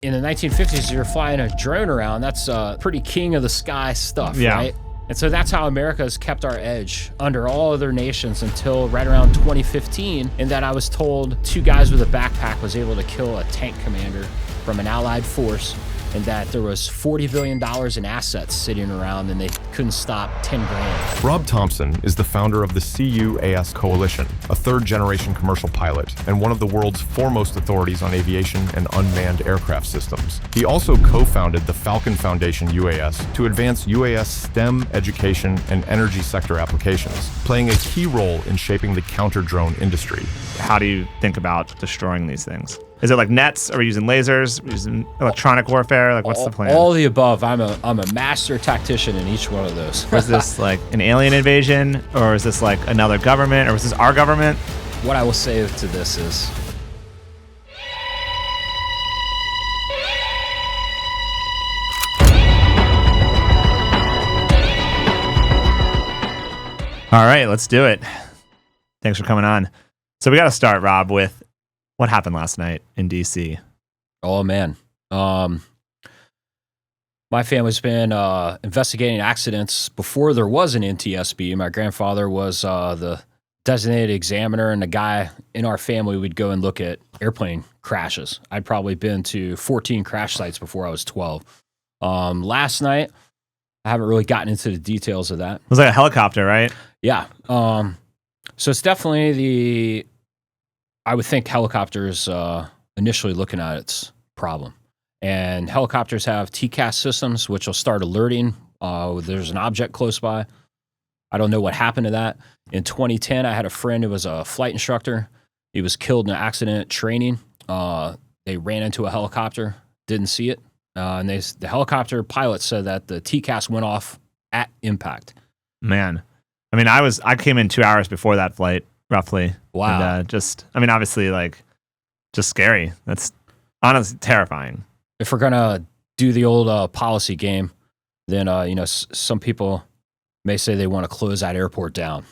in the 1950s, you're flying a drone around. That's pretty king of the sky stuff, right? And so that's how America has kept our edge under all other nations until right around 2015, in that I was told 2 guys with a backpack was able to kill a tank commander from an allied force, and that there was $40 billion in assets sitting around and they couldn't stop 10 grand. Rob Thompson is the founder of the CUAS Coalition, a 3rd-generation commercial pilot and one of the world's foremost authorities on aviation and unmanned aircraft systems. He also co-founded the Falcon Foundation UAS to advance UAS STEM education and energy sector applications, playing a key role in shaping the counter-drone industry. How do you think about destroying these things? Is it like nets? Are we using lasers? Are we using electronic warfare? Like, what's the plan? All the above. I'm a master tactician in each one of those. Was this like an alien invasion, or is this like another government, or was this our government? What I will say to this is, all right, let's do it. Thanks for coming on. So we got to start, Rob, with what happened last night in D.C. Oh, man. My family's been investigating accidents before there was an NTSB. My grandfather was the designated examiner, and the guy in our family would go and look at airplane crashes. I'd probably been to 14 crash sites before I was 12. Last night, I haven't really gotten into the details of that. It was like a helicopter, right? Yeah. So it's definitely I would think helicopters initially looking at its problem. And helicopters have TCAS systems, which will start alerting. There's an object close by. I don't know what happened to that. In 2010, I had a friend who was a flight instructor. He was killed in an accident at training. They ran into a helicopter, didn't see it. And the helicopter pilot said that the TCAS went off at impact. Man. I mean, I came in 2 hours before that flight, roughly. Wow. And obviously, like, just scary. That's honestly terrifying. If we're going to do the old policy game, then, some people may say they want to close that airport down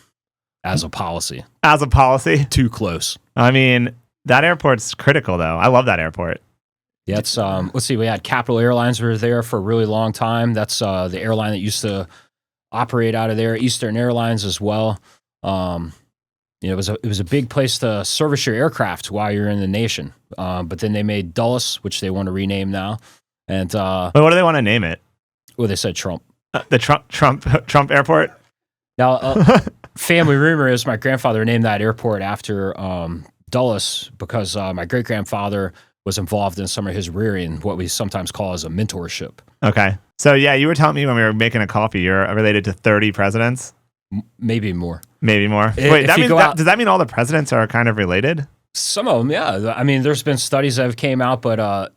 as a policy. As a policy? Too close. I mean, that airport's critical, though. I love that airport. Yeah, it's, let's see, we had Capital Airlines were there for a really long time. That's the airline that used to operate out of there. Eastern Airlines as well. It was a big place to service your aircraft while you're in the nation. But then they made Dulles, which they want to rename now. And but what do they want to name it? Well, they said Trump. The Trump Airport. Now, family rumor is my grandfather named that airport after Dulles because my great grandfather was involved in some of his rearing, what we sometimes call as a mentorship. Okay. So yeah, you were telling me when we were making a coffee, you're related to 30 presidents? Maybe more. Maybe more. Wait, does that mean all the presidents are kind of related? Some of them, yeah. I mean, there's been studies that have came out, but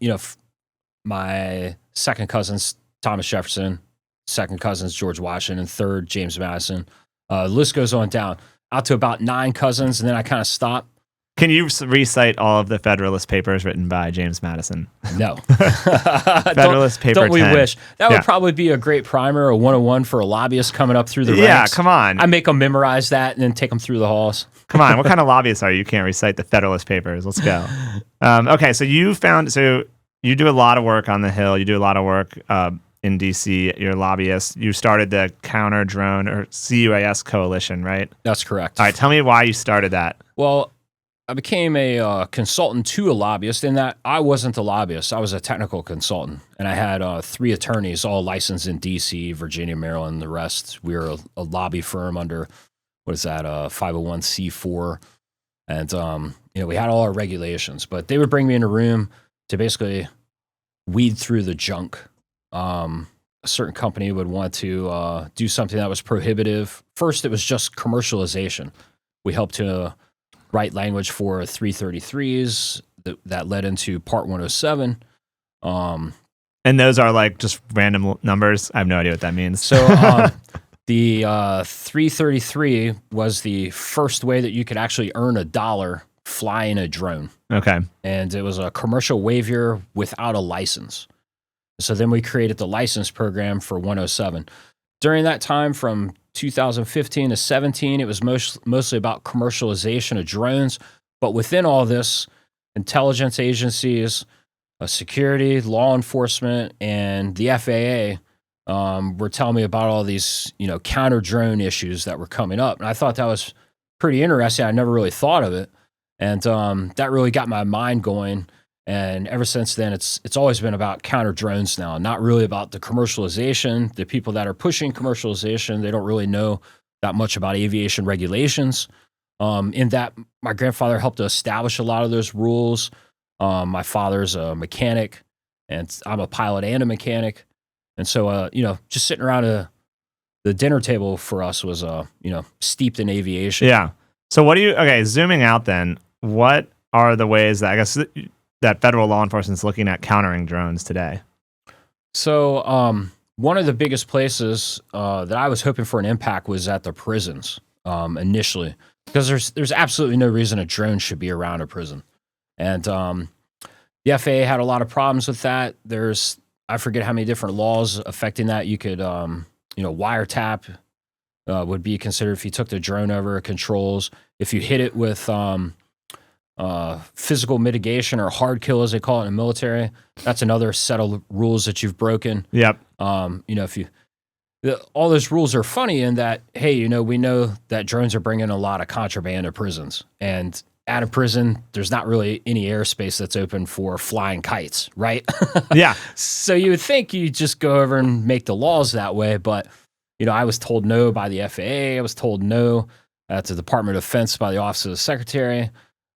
my second cousin's Thomas Jefferson, second cousin's George Washington, third James Madison. The list goes on down, out to about 9 cousins, and then I kind of stopped. Can you recite all of the Federalist Papers written by James Madison? No. Federalist Paper 10. Don't we wish? That would probably be a great primer, a 101 for a lobbyist coming up through the ranks. Yeah, come on. I make them memorize that and then take them through the halls. Come on, what kind of lobbyist are you? You can't recite the Federalist Papers. Let's go. Okay, so you do a lot of work on the Hill. You do a lot of work in D.C. You're a lobbyist. You started the Counter Drone or CUAS Coalition, right? That's correct. All right, tell me why you started that. Well, I became a consultant to a lobbyist in that I wasn't a lobbyist. I was a technical consultant, and I had 3 attorneys, all licensed in D.C., Virginia, Maryland, the rest. We were a lobby firm under, 501c4. And, we had all our regulations, but they would bring me in a room to basically weed through the junk. A certain company would want to do something that was prohibitive. First, it was just commercialization. We helped to write language for 333s that led into Part 107. And those are like just random numbers? I have no idea what that means. So the 333 was the first way that you could actually earn $1 flying a drone. Okay. And it was a commercial waiver without a license. So then we created the license program for 107. During that time from 2015 to 17, it was mostly about commercialization of drones. But within all this, intelligence agencies, security, law enforcement, and the FAA were telling me about all these, counter drone issues that were coming up. And I thought that was pretty interesting. I never really thought of it. And that really got my mind going. And ever since then, it's always been about counter drones now, not really about the commercialization. The people that are pushing commercialization, they don't really know that much about aviation regulations. In that, my grandfather helped to establish a lot of those rules. My father's a mechanic, and I'm a pilot and a mechanic. And so, just sitting around the dinner table for us was, steeped in aviation. Yeah. So zooming out then, what are the ways that I guess that federal law enforcement is looking at countering drones today? So one of the biggest places that I was hoping for an impact was at the prisons initially, because there's absolutely no reason a drone should be around a prison. And the FAA had a lot of problems with that. I forget how many different laws affecting that. You could, wiretap would be considered if you took the drone over controls. If you hit it with physical mitigation or hard kill, as they call it in the military, that's another set of rules that you've broken. Yep. All those rules are funny in that, hey, we know that drones are bringing a lot of contraband to prisons, and at a prison, there's not really any airspace that's open for flying kites, right? Yeah. So you would think you just go over and make the laws that way, but I was told no by the FAA. I was told no at the Department of Defense by the Office of the Secretary.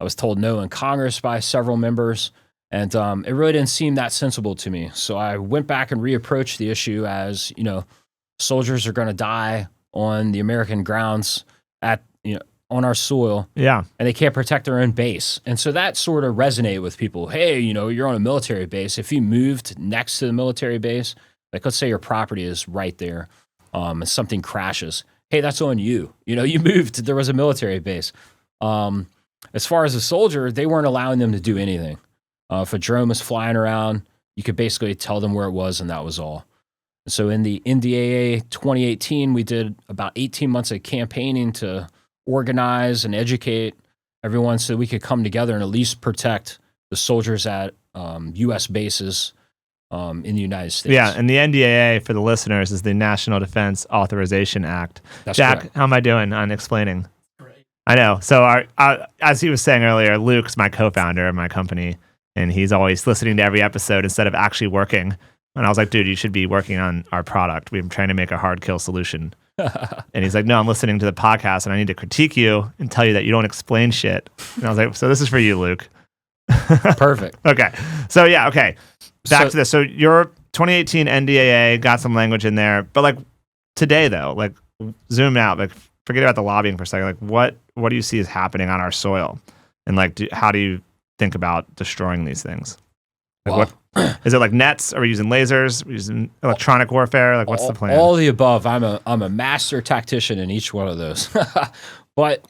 I was told no in Congress by several members, and it really didn't seem that sensible to me. So I went back and reapproached the issue as, soldiers are going to die on the American grounds on our soil. Yeah. And they can't protect their own base. And so that sort of resonated with people. Hey, you're on a military base. If you moved next to the military base, like let's say your property is right there, and something crashes. Hey, that's on you. You moved, there was a military base. As far as a soldier, they weren't allowing them to do anything. If a drone was flying around, you could basically tell them where it was, and that was all. So in the NDAA 2018, we did about 18 months of campaigning to organize and educate everyone so we could come together and at least protect the soldiers at U.S. bases in the United States. Yeah, and the NDAA, for the listeners, is the National Defense Authorization Act. That's Jack, correct. how am I doing on explaining? Great. I know. So as he was saying earlier, Luke's my co-founder of my company, and he's always listening to every episode instead of actually working. And I was like, dude, you should be working on our product. We're trying to make a hard kill solution. And he's like, no, I'm listening to the podcast and I need to critique you and tell you that you don't explain shit. And I was like, so this is for you, Luke. Perfect. Okay. So yeah, okay. Back to this. So your 2018 NDAA got some language in there, but like today though, like zoom out, like forget about the lobbying for a second. Like what do you see is happening on our soil? And like, how do you think about destroying these things? Like well, what is it, like nets? Are we using lasers? Are we using electronic warfare? Like what's the plan? All the above. I'm a master tactician in each one of those. But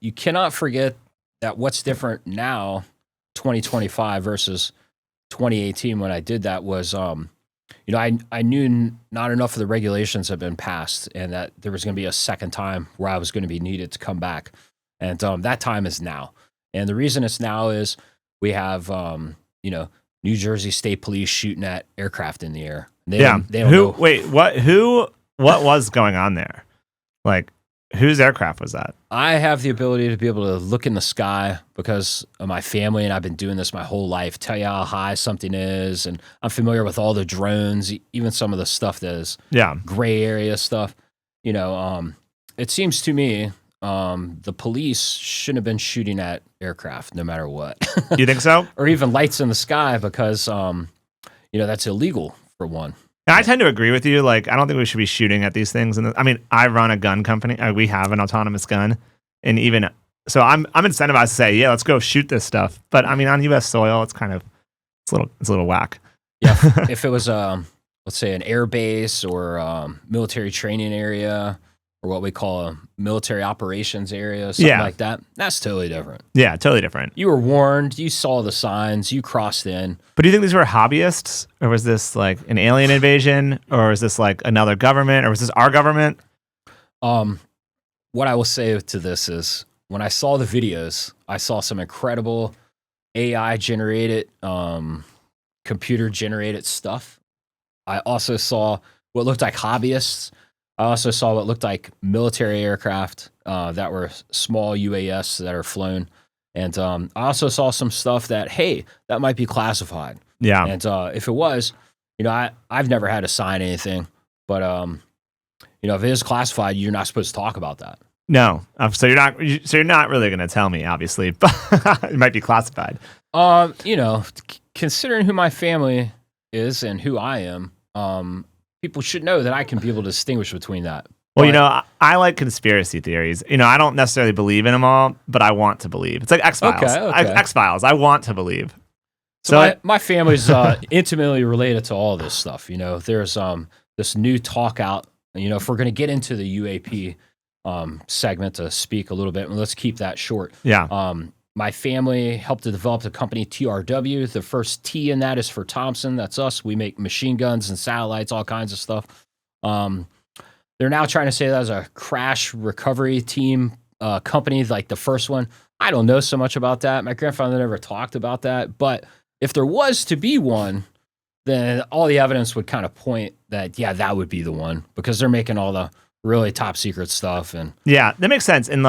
you cannot forget that what's different now, 2025 versus 2018 when I did that was, I knew not enough of the regulations had been passed and that there was going to be a second time where I was going to be needed to come back. And that time is now. And the reason it's now is we have, New Jersey State Police shooting at aircraft in the air. They don't know. Wait, what was going on there? Like, whose aircraft was that? I have the ability to be able to look in the sky because of my family, and I've been doing this my whole life, tell you how high something is, and I'm familiar with all the drones, even some of the stuff that is gray area stuff. It seems to me the police shouldn't have been shooting at aircraft no matter what. You think so? Or even lights in the sky because, that's illegal for one. I tend to agree with you. Like, I don't think we should be shooting at these things. And I run a gun company. We have an autonomous gun, and even so, I'm incentivized to say, yeah, let's go shoot this stuff. But on U.S. soil, it's a little whack. Yeah, if it was let's say an air base or a military training area or what we call a military operations area, something like that, that's totally different. Yeah, totally different. You were warned, you saw the signs, you crossed in. But do you think these were hobbyists, or was this like an alien invasion, or is this like another government, or was this our government? What I will say to this is when I saw the videos, I saw some incredible AI generated, computer generated stuff. I also saw what looked like hobbyists. I also saw what looked like military aircraft that were small UAS that are flown. And I also saw some stuff that, hey, that might be classified. Yeah. And if it was, I've never had to sign anything. But, if it is classified, you're not supposed to talk about that. No. So you're not really going to tell me, obviously, but it might be classified. Considering who my family is and who I am, people should know that I can be able to distinguish between that. Well, I like conspiracy theories. I don't necessarily believe in them all, but I want to believe. It's like X-Files. Okay. X-Files. I want to believe. So my family's intimately related to all this stuff. There's this new talk out. If we're going to get into the UAP segment to speak a little bit, and let's keep that short. Yeah. My family helped to develop the company TRW. The first T in that is for Thompson. That's us. We make machine guns and satellites, all kinds of stuff. They're now trying to say that as a crash recovery team company, like the first one. I don't know so much about that. My grandfather never talked about that. But if there was to be one, then all the evidence would kind of point that, yeah, that would be the one, because they're making all the really top secret stuff. And yeah, that makes sense. And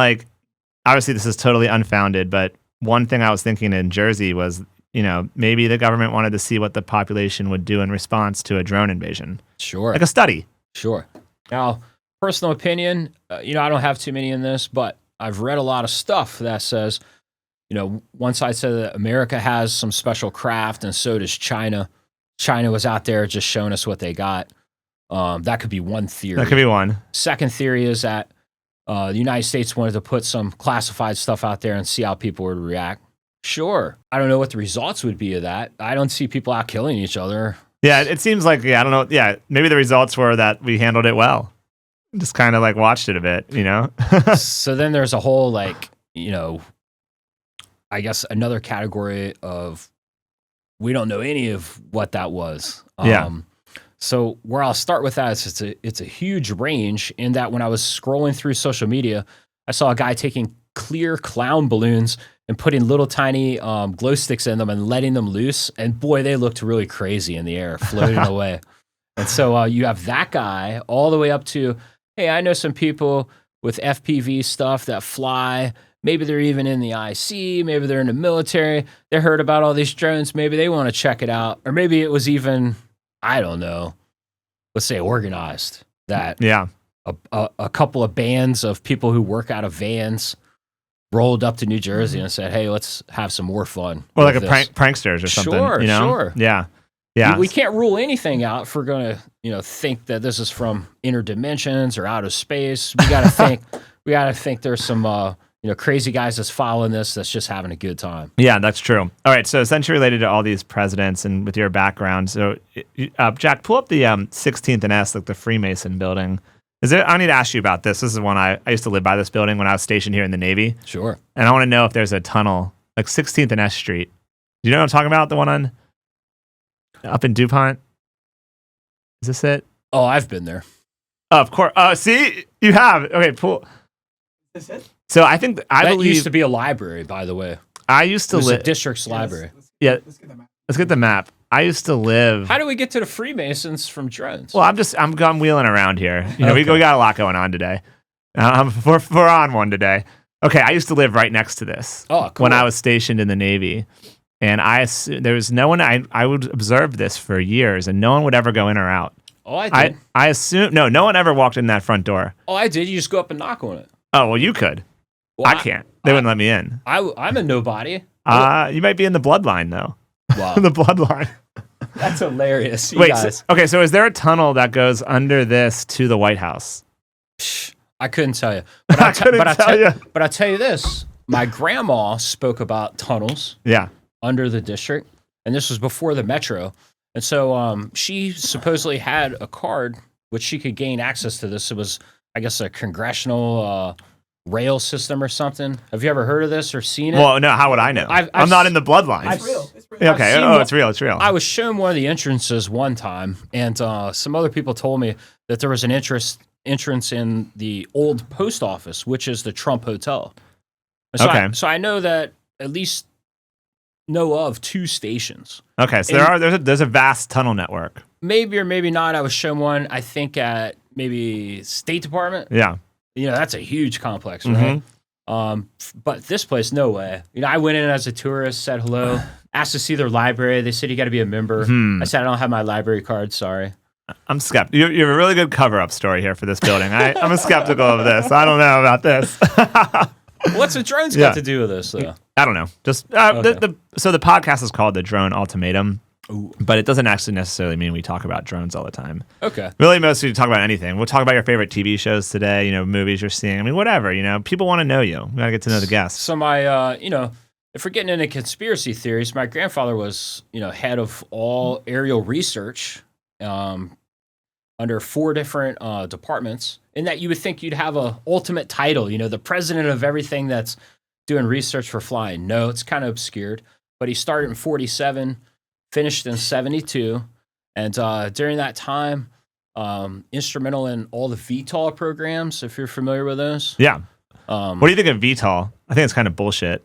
obviously this is totally unfounded, but one thing I was thinking in Jersey was, maybe the government wanted to see what the population would do in response to a drone invasion. Sure. Like a study. Sure. Now, personal opinion, I don't have too many in this, but I've read a lot of stuff that says, one side said that America has some special craft and so does China. China was out there just showing us what they got. That could be one theory. That could be one. Second theory is that the United States wanted to put some classified stuff out there and see how people would react. Sure. I don't know what the results would be of that. I don't see people out killing each other. Yeah, it seems like, I don't know. Yeah, maybe the results were that we handled it well. Just kind of watched it a bit, So then there's a whole I guess another category of we don't know any of what that was. Yeah. So where I'll start with that is it's a huge range in that when I was scrolling through social media, I saw a guy taking clear clown balloons and putting little tiny glow sticks in them and letting them loose. And boy, they looked really crazy in the air, floating away. And so you have that guy all the way up to, hey, I know some people with FPV stuff that fly. Maybe they're even in the IC. Maybe they're in the military. They heard about all these drones. Maybe they want to check it out. Or maybe it was even, I don't know, let's say organized. That a couple of bands of people who work out of vans rolled up to New Jersey and said, hey, let's have some more fun. Or like pranksters or something. Sure, sure. Yeah. Yeah. We can't rule anything out if we're going to, think that this is from inner dimensions or outer space. We got to think there's some, crazy guys that's following this that's just having a good time. Yeah, that's true. All right, so essentially related to all these presidents and with your background, so Jack, pull up the 16th and S, like the Freemason building. I need to ask you about this. This is one I used to live by this building when I was stationed here in the Navy. Sure. And I want to know if there's a tunnel, like 16th and S Street. Do you know what I'm talking about? The one up in DuPont? Is this it? Oh, I've been there. Oh, of course. See? You have. Okay, pull. Is this it? So I think I believe used to be a library, by the way. I used to live a district's library. Let's get the map. I used to live. How do we get to the Freemasons from drones? Well, I'm wheeling around here. We got a lot going on today. We're on one today. Okay, I used to live right next to this. Oh, cool. When I was stationed in the Navy, and there was no one. I would observe this for years, and no one would ever go in or out. Oh, I did. I assume no one ever walked in that front door. Oh, I did. You just go up and knock on it. Oh, well, you could. Well, I can't. They wouldn't let me in. I'm a nobody. You might be in the bloodline, though. Wow. The bloodline. That's hilarious. Wait, okay, so is there a tunnel that goes under this to the White House? I couldn't tell you. But I couldn't tell you. But I'll tell you this. My grandma spoke about tunnels under the district, and this was before the metro. And so she supposedly had a card which she could gain access to this. It was, I guess, a congressional rail system or something. Have you ever heard of this or seen it? Well, no. How would I know? I'm not in the bloodline. It's real. Okay. Oh, it's real. It's real. I was shown one of the entrances one time, and some other people told me that there was an entrance in the old post office, which is the Trump Hotel. So okay. So I know that at least know of 2 stations. Okay, so there's a vast tunnel network. Maybe or maybe not. I was shown one, I think, at maybe State Department. Yeah. That's a huge complex, right? But this place, no way. I went in as a tourist, said hello, asked to see their library. They said you got to be a member. I said I don't have my library card. Sorry. I'm skeptical. You have a really good cover-up story here for this building. I'm a skeptical of this. I don't know about this. What's the drones got to do with this, though? I don't know. Just so the podcast is called The Drone Ultimatum. Ooh. But it doesn't actually necessarily mean we talk about drones all the time. Okay. Really, mostly talk about anything. We'll talk about your favorite TV shows today, movies you're seeing. I mean, whatever, people want to know you. We got to get to know the guests. So my, if we're getting into conspiracy theories, my grandfather was, head of all aerial research under 4 different departments, in that you would think you'd have a ultimate title, the president of everything that's doing research for flying. No, it's kind of obscured. But he started in 47, finished in 72, and during that time, instrumental in all the VTOL programs, if you're familiar with those. Yeah. What do you think of VTOL? I think it's kind of bullshit.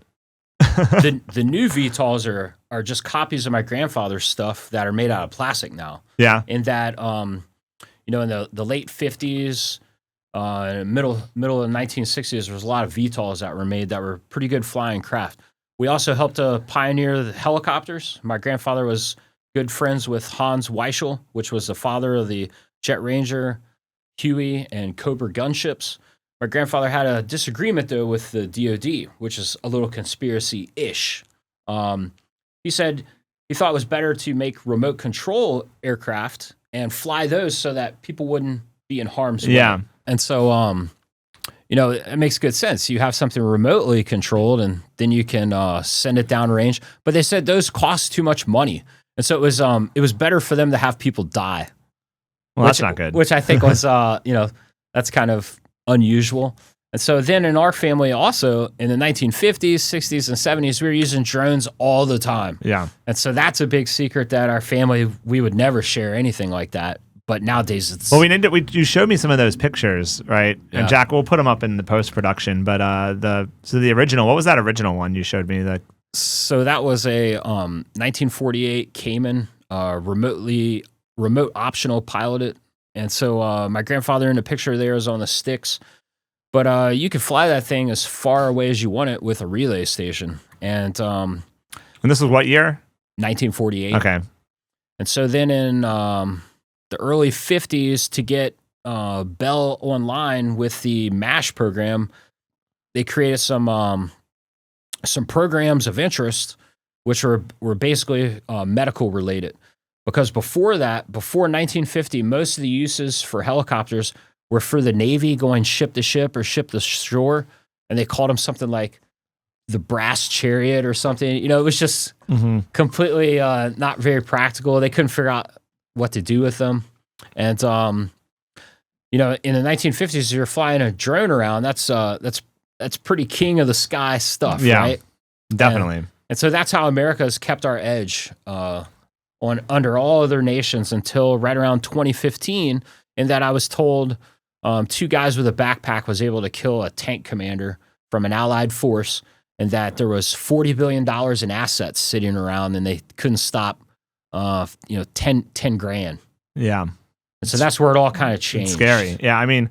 the new VTOLs are just copies of my grandfather's stuff that are made out of plastic now. Yeah. In that, in the late 50s, middle of the 1960s, there was a lot of VTOLs that were made that were pretty good flying craft. We also helped to pioneer the helicopters. My grandfather was good friends with Hans Weichel, which was the father of the Jet Ranger, Huey, and Cobra gunships. My grandfather had a disagreement, though, with the DoD, which is a little conspiracy-ish. He said he thought it was better to make remote control aircraft and fly those so that people wouldn't be in harm's way. Yeah. And so, it makes good sense. You have something remotely controlled, and then you can send it downrange. But they said those cost too much money, and so it was better for them to have people die. Well, that's not good. Which I think was, that's kind of unusual. And so then in our family also, in the 1950s, 60s, and 70s, we were using drones all the time. Yeah. And so that's a big secret that our family, we would never share anything like that. But nowadays it's... Well, you showed me some of those pictures, right? Yeah. And Jack, we'll put them up in the post-production. But the original, what was that original one you showed me? So that was a 1948 Cayman, remote optional piloted. And so my grandfather in the picture there is on the sticks. But you could fly that thing as far away as you want it with a relay station. And this was what year? 1948. Okay. And so then in the early 50s, to get Bell online with the MASH program, they created some programs of interest, which were basically medical related. Because before 1950, most of the uses for helicopters were for the Navy going ship to ship or ship to shore, and they called them something like the brass chariot or something. It was just completely not very practical. They couldn't figure out what to do with them. And, in the 1950s, you're flying a drone around. That's pretty king of the sky stuff, right? Definitely. And so that's how America has kept our edge under all other nations until right around 2015, in that I was told 2 guys with a backpack was able to kill a tank commander from an allied force, and that there was $40 billion in assets sitting around, and they couldn't stop 10 grand. Yeah. And so that's where it all kind of changed. It's scary. Yeah, I mean,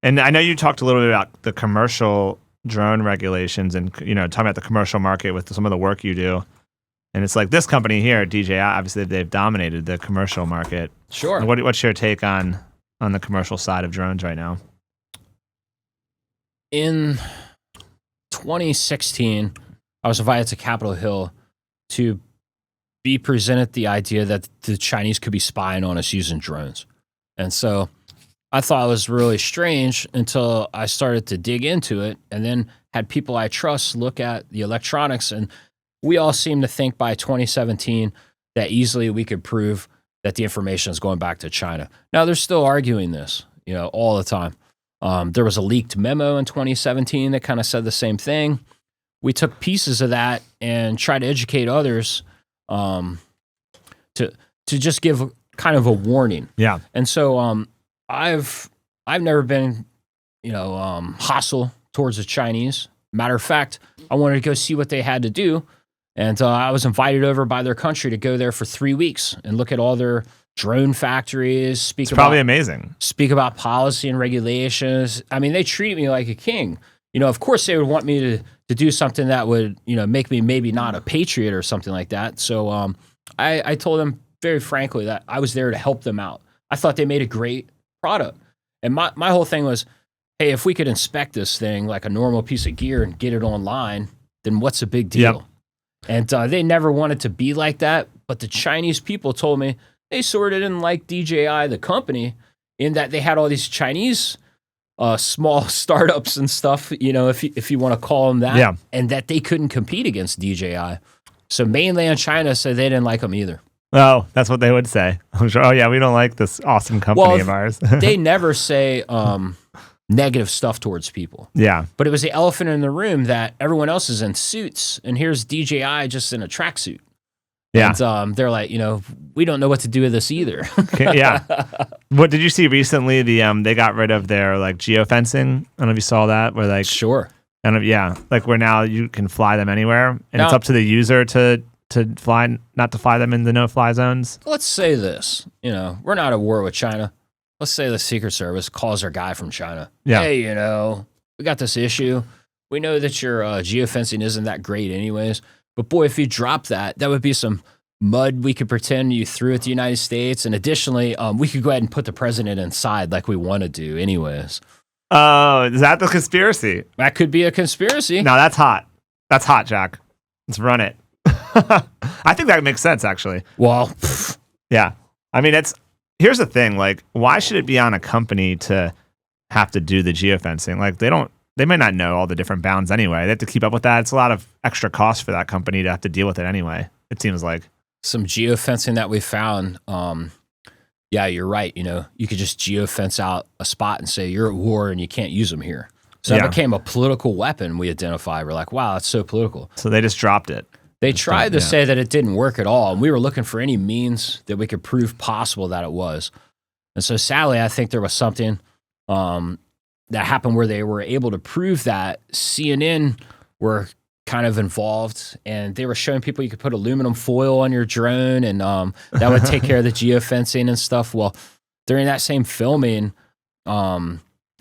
and I know you talked a little bit about the commercial drone regulations and, talking about the commercial market with some of the work you do. And it's like this company here, DJI, obviously they've dominated the commercial market. Sure. What's your take on the commercial side of drones right now? In 2016, I was invited to Capitol Hill to be presented the idea that the Chinese could be spying on us using drones. And so I thought it was really strange until I started to dig into it, and then had people I trust look at the electronics, and we all seem to think by 2017 that easily we could prove that the information is going back to China. Now, they're still arguing this, all the time. There was a leaked memo in 2017 that kind of said the same thing. We took pieces of that and tried to educate others to just give kind of a warning. Yeah. And so I've never been, hostile towards the Chinese. Matter of fact, I wanted to go see what they had to do. And I was invited over by their country to go there for 3 weeks and look at all their drone factories. It's probably amazing. Speak about policy and regulations. I mean, they treated me like a king. Of course, they would want me to do something that would, make me maybe not a patriot or something like that. So I told them very frankly that I was there to help them out. I thought they made a great product. And my whole thing was, hey, if we could inspect this thing like a normal piece of gear and get it online, then what's the big deal? Yep. And they never wanted to be like that. But the Chinese people told me they sort of didn't like DJI, the company, in that they had all these Chinese small startups and stuff, if you want to call them that, and that they couldn't compete against DJI. So mainland China said they didn't like them either. Oh, that's what they would say. I'm sure. Oh, yeah, we don't like this awesome company of ours. They never say negative stuff towards people. Yeah. But it was the elephant in the room that everyone else is in suits, and here's DJI just in a tracksuit. Yeah. And they're like, we don't know what to do with this either. Yeah. What did you see recently? They got rid of their geofencing. I don't know if you saw that. Where sure. Where now you can fly them anywhere, and now, it's up to the user to fly, not to fly them in the no-fly zones. Let's say this. We're not at war with China. Let's say the Secret Service calls our guy from China. Yeah. Hey, we got this issue. We know that your geofencing isn't that great anyways. But boy, if you drop that would be some mud we could pretend you threw at the United States. And additionally, we could go ahead and put the president inside like we want to do anyways. Oh, is that the conspiracy? That could be a conspiracy. No, that's hot. That's hot, Jack. Let's run it. I think that makes sense, actually. Well, yeah. I mean, here's the thing. Why should it be on a company to have to do the geofencing? They might not know all the different bounds anyway. They have to keep up with that. It's a lot of extra cost for that company to have to deal with it anyway. It seems like some geofencing that we found. Yeah, you're right. You could just geofence out a spot and say you're at war and you can't use them here. So that became a political weapon we identified. We're like, wow, that's so political. So they just dropped it. They tried to say that it didn't work at all. And we were looking for any means that we could prove possible that it was. And so sadly, I think there was something that happened where they were able to prove that. CNN were kind of involved, and they were showing people you could put aluminum foil on your drone, and that would take care of the geofencing and stuff. Well, during that same filming, I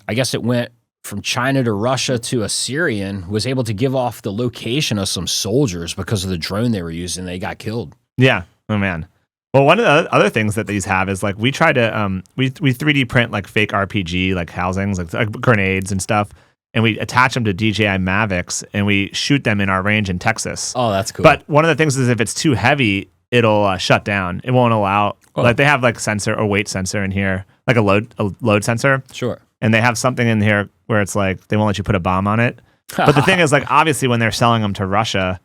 guess it went from China to Russia to a Syrian, was able to give off the location of some soldiers because of the drone they were using. They got killed. Yeah. Oh, man. Well, one of the other things that these have is we try to we 3D print fake RPG housings, like grenades and stuff, and we attach them to DJI Mavics and we shoot them in our range in Texas. Oh, that's cool. But one of the things is if it's too heavy, it'll shut down. It won't allow. They have sensor or weight sensor in here, a load sensor. Sure. And they have something in here where it's they won't let you put a bomb on it. But the thing is, obviously, when they're selling them to Russia,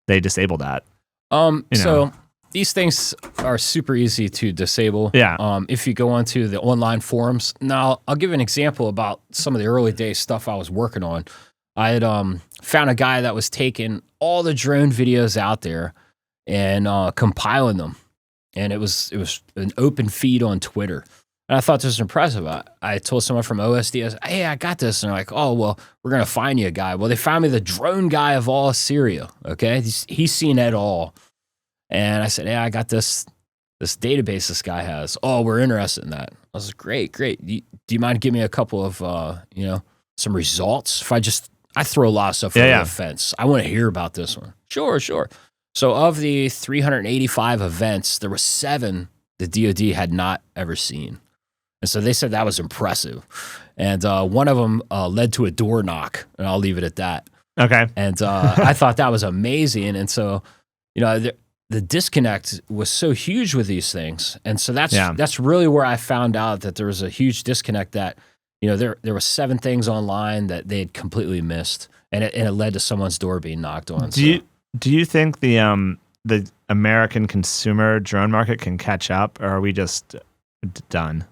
they disable that. So these things are super easy to disable. Yeah. If you go onto the online forums. Now, I'll give an example about some of the early day stuff I was working on. I had found a guy that was taking all the drone videos out there and compiling them. And it was an open feed on Twitter. And I thought this was impressive. I told someone from OSD, hey, I got this. And they're like, oh, well, we're going to find you a guy. Well, they found me the drone guy of all Syria. Okay. He's seen it all. And I said, hey, I got this database this guy has. Oh, we're interested in that. I was like, great. Do you mind giving me a couple of, some results? If I throw a lot of stuff over the fence. I want to hear about this one. Sure. So of the 385 events, there were 7 the DoD had not ever seen. And so they said that was impressive. And one of them led to a door knock, and I'll leave it at that. Okay. And I thought that was amazing. And so, the disconnect was so huge with these things. And so that's really where I found out that there was a huge disconnect that, there were 7 things online that they had completely missed. And it led to someone's door being knocked on. Do you think the American consumer drone market can catch up, or are we just done?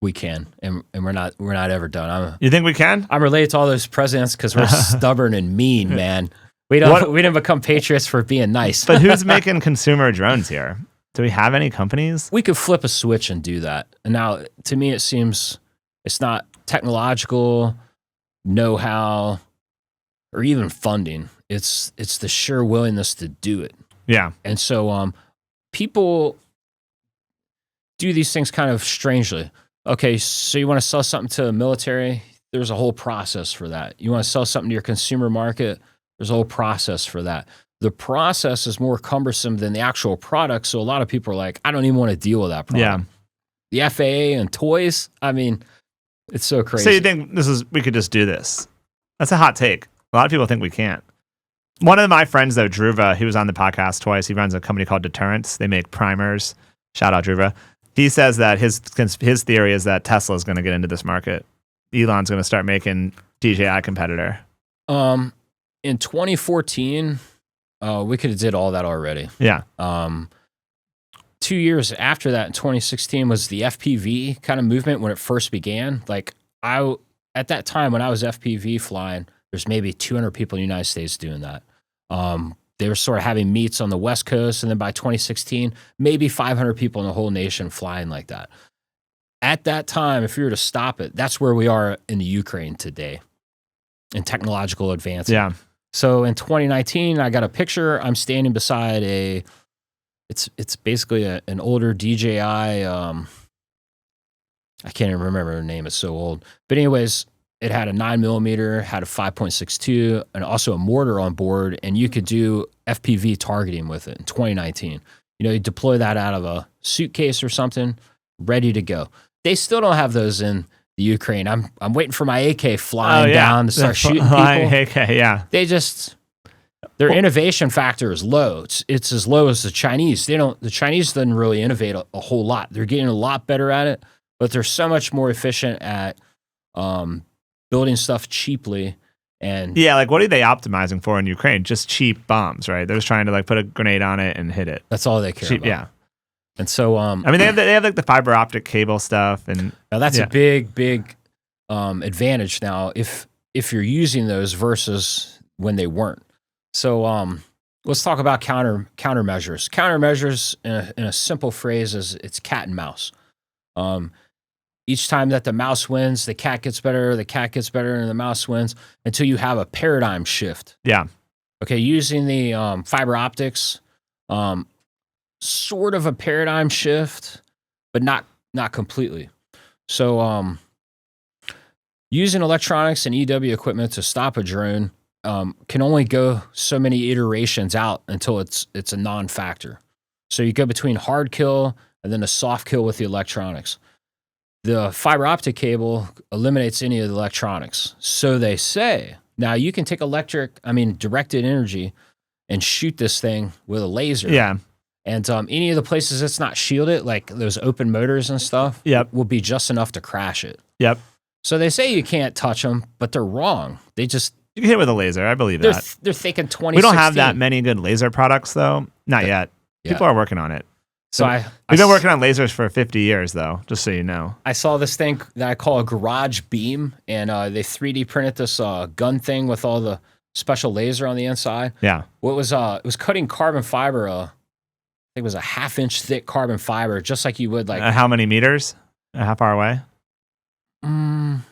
We can, and we're not ever done. You think we can? I'm related to all those presidents because we're stubborn and mean, man. We didn't become patriots for being nice. But who's making consumer drones here? Do we have any companies? We could flip a switch and do that. And now, to me, it seems it's not technological know-how or even funding. It's the sheer willingness to do it. Yeah. And so people do these things kind of strangely. Okay, so you want to sell something to the military, there's a whole process for that. You want to sell something to your consumer market, there's a whole process for that. The process is more cumbersome than the actual product, so a lot of people are like, I don't even want to deal with that product. Yeah. The FAA and toys, I mean, it's so crazy. So you think we could just do this? That's a hot take. A lot of people think we can't. One of my friends, though, Dhruva, he was on the podcast twice. He runs a company called Deterrence. They make primers. Shout out, Dhruva. He says that his theory is that Tesla is going to get into this market. Elon's going to start making DJI competitor. In 2014, we could have did all that already. Yeah. 2 years after that, in 2016, was the FPV kind of movement when it first began. Like at that time when I was FPV flying, there's maybe 200 people in the United States doing that. They were sort of having meets on the West Coast, and then by 2016, maybe 500 people in the whole nation flying like that. At that time, if you were to stop it, that's where we are in the Ukraine today in technological advancement. Yeah. So in 2019, I got a picture. I'm standing beside it's basically an older DJI. I can't even remember her name. It's so old. But anyways, it had a 9mm, had a 5.62, and also a mortar on board, and you could do FPV targeting with it in 2019. You know, you deploy that out of a suitcase or something, ready to go. They still don't have those in the Ukraine. I'm waiting for my AK flying down to start shooting people. AK, yeah. Their innovation factor is low. It's as low as the Chinese. The Chinese didn't really innovate a whole lot. They're getting a lot better at it, but they're so much more efficient at building stuff cheaply. And yeah, like what are they optimizing for in Ukraine? Just cheap bombs, right? They're just trying to like put a grenade on it and hit it. That's all they care about. Yeah. And so, I mean, they have like the fiber optic cable stuff, and now that's a big advantage now if you're using those versus when they weren't. So let's talk about countermeasures. Countermeasures in a simple phrase is it's cat and mouse. Each time that the mouse wins, the cat gets better, and the mouse wins until you have a paradigm shift. Yeah. Okay, using the fiber optics, sort of a paradigm shift, but not completely. So using electronics and EW equipment to stop a drone can only go so many iterations out until it's a non-factor. So you go between hard kill and then a soft kill with the electronics. The fiber optic cable eliminates any of the electronics. So they say. Now you can take directed energy and shoot this thing with a laser. Yeah. And any of the places that's not shielded, like those open motors and stuff, will be just enough to crash it. Yep. So they say you can't touch them, but they're wrong. You can hit it with a laser. I believe that. They're thinking 2016. We don't have that many good laser products, though. Not yet. People are working on it. So we've been working on lasers for 50 years, though, just so you know. I saw this thing that I call a garage beam, and they 3D printed this gun thing with all the special laser on the inside. Yeah. Well, it was cutting carbon fiber. I think it was a 1/2-inch thick carbon fiber, just like you would like. How many meters? How far away? Probably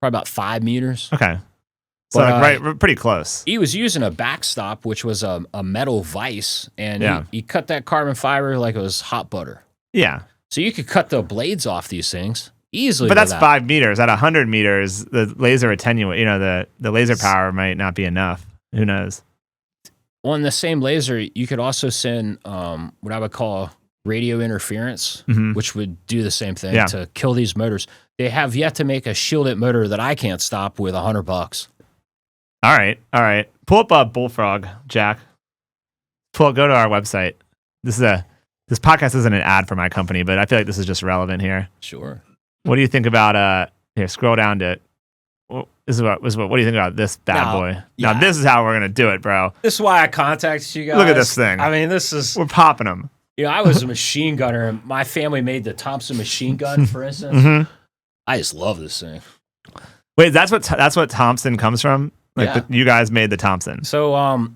about 5 meters. Okay. So right, pretty close. He was using a backstop, which was a metal vise, and he cut that carbon fiber like it was hot butter. Yeah. So you could cut the blades off these things easily. But that's 5 meters. At 100 meters, the laser attenuate. You know, the laser power might not be enough. Who knows? On the same laser, you could also send what I would call radio interference, which would do the same thing to kill these motors. They have yet to make a shielded motor that I can't stop with $100. All right. Pull up Bullfrog, Jack. Go to our website. This podcast isn't an ad for my company, but I feel like this is just relevant here. Sure. What do you think about here? Scroll down to. What do you think about this bad boy? Yeah. Now this is how we're gonna do it, bro. This is why I contacted you guys. Look at this thing. I mean, we're popping them. I was a machine gunner, and my family made the Thompson machine gun, for instance. I just love this thing. Wait, that's what Thompson comes from. Like you guys made the Thompson. So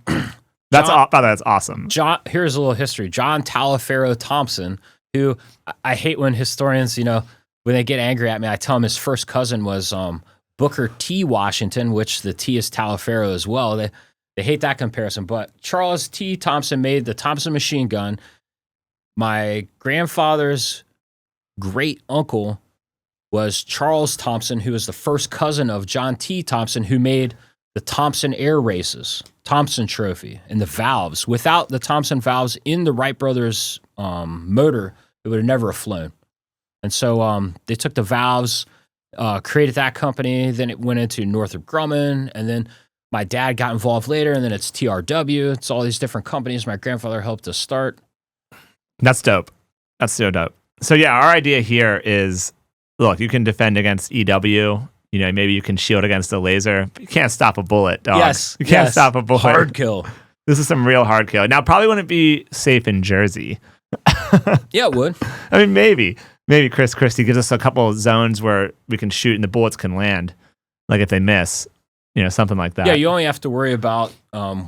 that's awesome. Here's a little history. John Taliaferro Thompson, who I hate when historians, when they get angry at me, I tell them his first cousin was Booker T. Washington, which the T is Taliaferro as well. They hate that comparison, but Charles T. Thompson made the Thompson machine gun. My grandfather's great uncle was Charles Thompson, who was the first cousin of John T. Thompson, who made the Thompson air races, Thompson trophy, and the valves. Without the Thompson valves in the Wright brothers' motor, it would have never flown. And so they took the valves, created that company. Then it went into Northrop Grumman, and then my dad got involved later, and then it's TRW. It's all these different companies my grandfather helped us start. That's dope. That's so dope. So yeah, our idea here is, look, you can defend against EW. You know, maybe you can shield against a laser. But you can't stop a bullet, dog. Yes. You can't stop a bullet. Hard kill. This is some real hard kill. Now, probably wouldn't be safe in Jersey. Yeah, it would. I mean, maybe Chris Christie gives us a couple of zones where we can shoot and the bullets can land. Like if they miss, you know, something like that. Yeah, you only have to worry about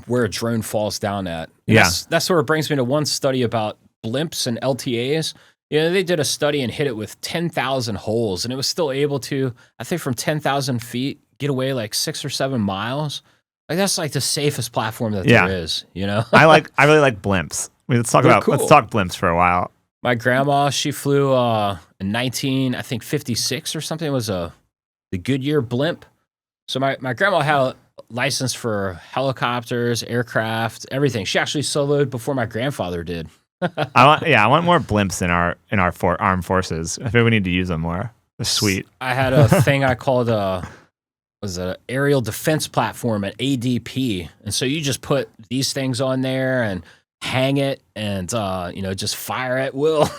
where a drone falls down at. And Yeah. That sort of brings me to one study about blimps and LTAs. You know, they did a study and hit it with 10,000 holes, and it was still able to, I think from 10,000 feet, get away like 6 or 7 miles. Like that's like the safest platform that there is, you know? I really like blimps. I mean, let's talk blimps for a while. My grandma, she flew in 1956 or something. It was the Goodyear blimp. So my grandma had a license for helicopters, aircraft, everything. She actually soloed before my grandfather did. I want more blimps in our armed forces. I think we need to use them more. They're sweet. I had a thing I called was an aerial defense platform, an ADP, and so you just put these things on there and hang it, and just fire at will.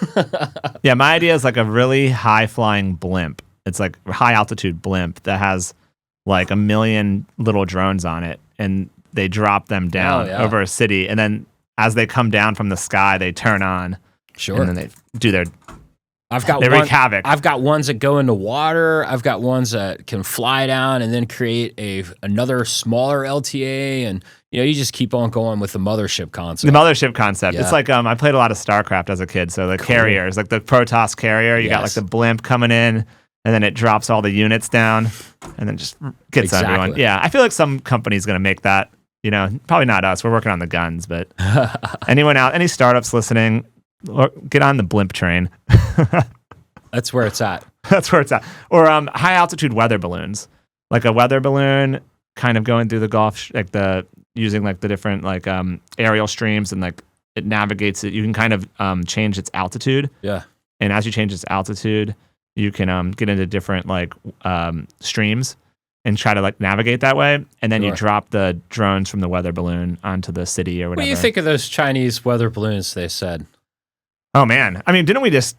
Yeah, my idea is like a really high flying blimp. It's like a high altitude blimp that has like 1 million little drones on it, and they drop them down over a city, and then as they come down from the sky, they turn on. Sure. And then they do their. They wreak havoc. I've got ones that go into water. I've got ones that can fly down and then create another smaller LTA, and you just keep on going with the mothership concept. The mothership concept. Yeah. It's like I played a lot of StarCraft as a kid, so the carriers, like the Protoss carrier, you got like the blimp coming in, and then it drops all the units down, and then just gets everyone. Yeah, I feel like some company's gonna make that. You know, probably not us. We're working on the guns, but anyone out, any startups listening, get on the blimp train. That's where it's at. That's where it's at. Or high altitude weather balloons, like a weather balloon, kind of going through the Gulf, using like the different like aerial streams, and like it navigates it. You can kind of change its altitude. Yeah. And as you change its altitude, you can get into different like streams and try to like navigate that way, and then you drop the drones from the weather balloon onto the city or whatever. What do you think of those Chinese weather balloons? They said. Oh man, I mean, didn't we just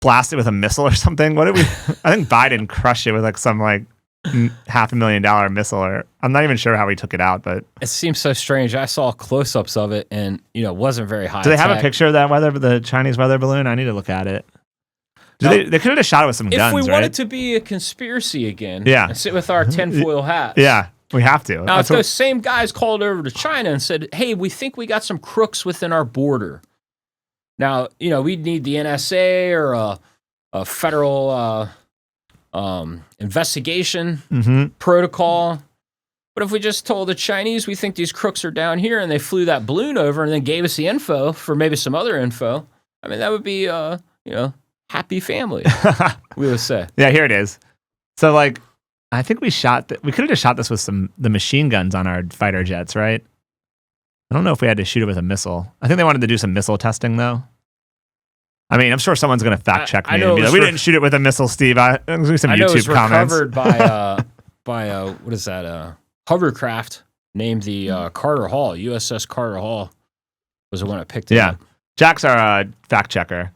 blast it with a missile or something? What did we? I think Biden crushed it with like some like $500,000 missile, or I'm not even sure how we took it out, but it seems so strange. I saw close-ups of it, and it wasn't very high. Do they have a picture of that the Chinese weather balloon? I need to look at it. They could have just shot it with some guns, right? If we right? wanted to be a conspiracy again, and sit with our tinfoil hats. Yeah, we have to. Now, if those same guys called over to China and said, hey, we think we got some crooks within our border. Now, we'd need the NSA or a federal investigation protocol. But if we just told the Chinese we think these crooks are down here, and they flew that balloon over and then gave us the info for maybe some other info, I mean, that would be, happy family, we would say. Yeah, here it is. So, like, I think we could have just shot this with the machine guns on our fighter jets, right? I don't know if we had to shoot it with a missile. I think they wanted to do some missile testing, though. I mean, I'm sure someone's going to fact check me and be like, we didn't shoot it with a missile, Steve. There's going to be some YouTube comments. Recovered by what is that? Hovercraft named the Carter Hall, USS Carter Hall was the one that picked it up. Jack's our fact checker.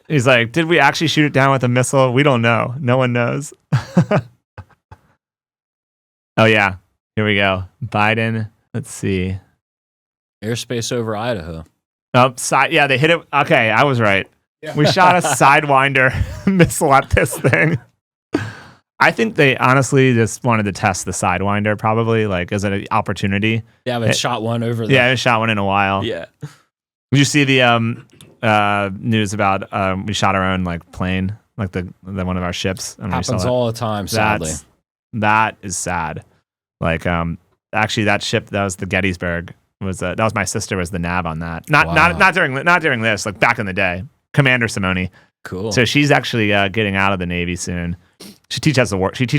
He's like, did we actually shoot it down with a missile? We don't know. No one knows. Oh, yeah. Here we go. Biden. Let's see. Airspace over Idaho. Oh, they hit it. Okay, I was right. Yeah. We shot a Sidewinder missile at this thing. I think they honestly just wanted to test the Sidewinder, probably, like, as an opportunity. Yeah, but shot one over there. Yeah, I haven't shot one in a while. Yeah. Did you see the news about we shot our own like plane, like the one of our ships? Happens all the time, sadly. That is sad. Like, actually, that ship that was the Gettysburg that was my sister was the nav on that. Not during this. Like back in the day, Commander Simone. Cool. So she's actually getting out of the Navy soon. She teaches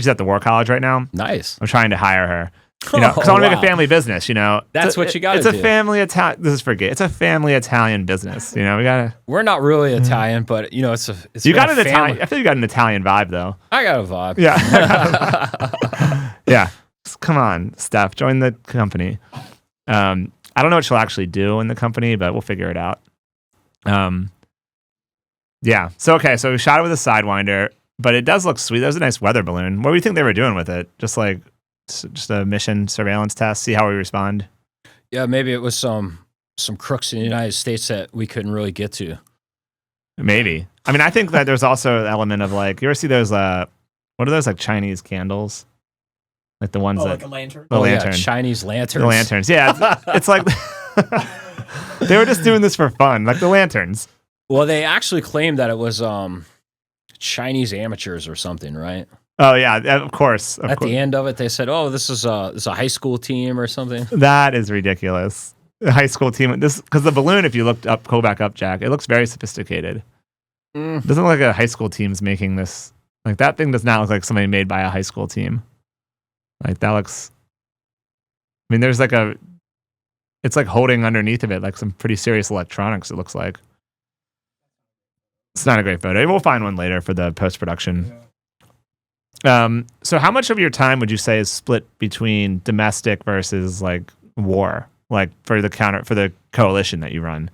at the War College right now. Nice. I'm trying to hire her. Because I want to make a family business. That's what you got to do. do. It's a family Italian. This is for gay. It's a family Italian business. We gotta. We're not really Italian, but it's You got an Italian. I feel you got an Italian vibe though. I got a vibe. Yeah. Yeah. Come on, Steph. Join the company. I don't know what she'll actually do in the company, but we'll figure it out. Yeah. So we shot it with a Sidewinder, but it does look sweet. That was a nice weather balloon. What do you think they were doing with it? Just a mission surveillance test, see how we respond. Yeah, maybe it was some crooks in the United States that we couldn't really get to. Maybe. I mean, I think that there's also an element of like, you ever see those, what are those like Chinese candles? Like the ones like a lantern? The lantern. Yeah, Chinese lanterns. The lanterns. Yeah. It's like, they were just doing this for fun, like the lanterns. Well, they actually claimed that it was Chinese amateurs or something, right? Oh yeah, of course. At the end of it, they said, "Oh, this is a high school team or something." That is ridiculous. A high school team. Because the balloon, if you go back up, Jack, it looks very sophisticated. Doesn't look like a high school team's making this. Like that thing does not look like somebody made by a high school team. Like that looks. I mean, there's like it's like holding underneath of it like some pretty serious electronics. It looks like. It's not a great photo. We'll find one later for the post production. Yeah. So how much of your time would you say is split between domestic versus like war, like for the coalition that you run?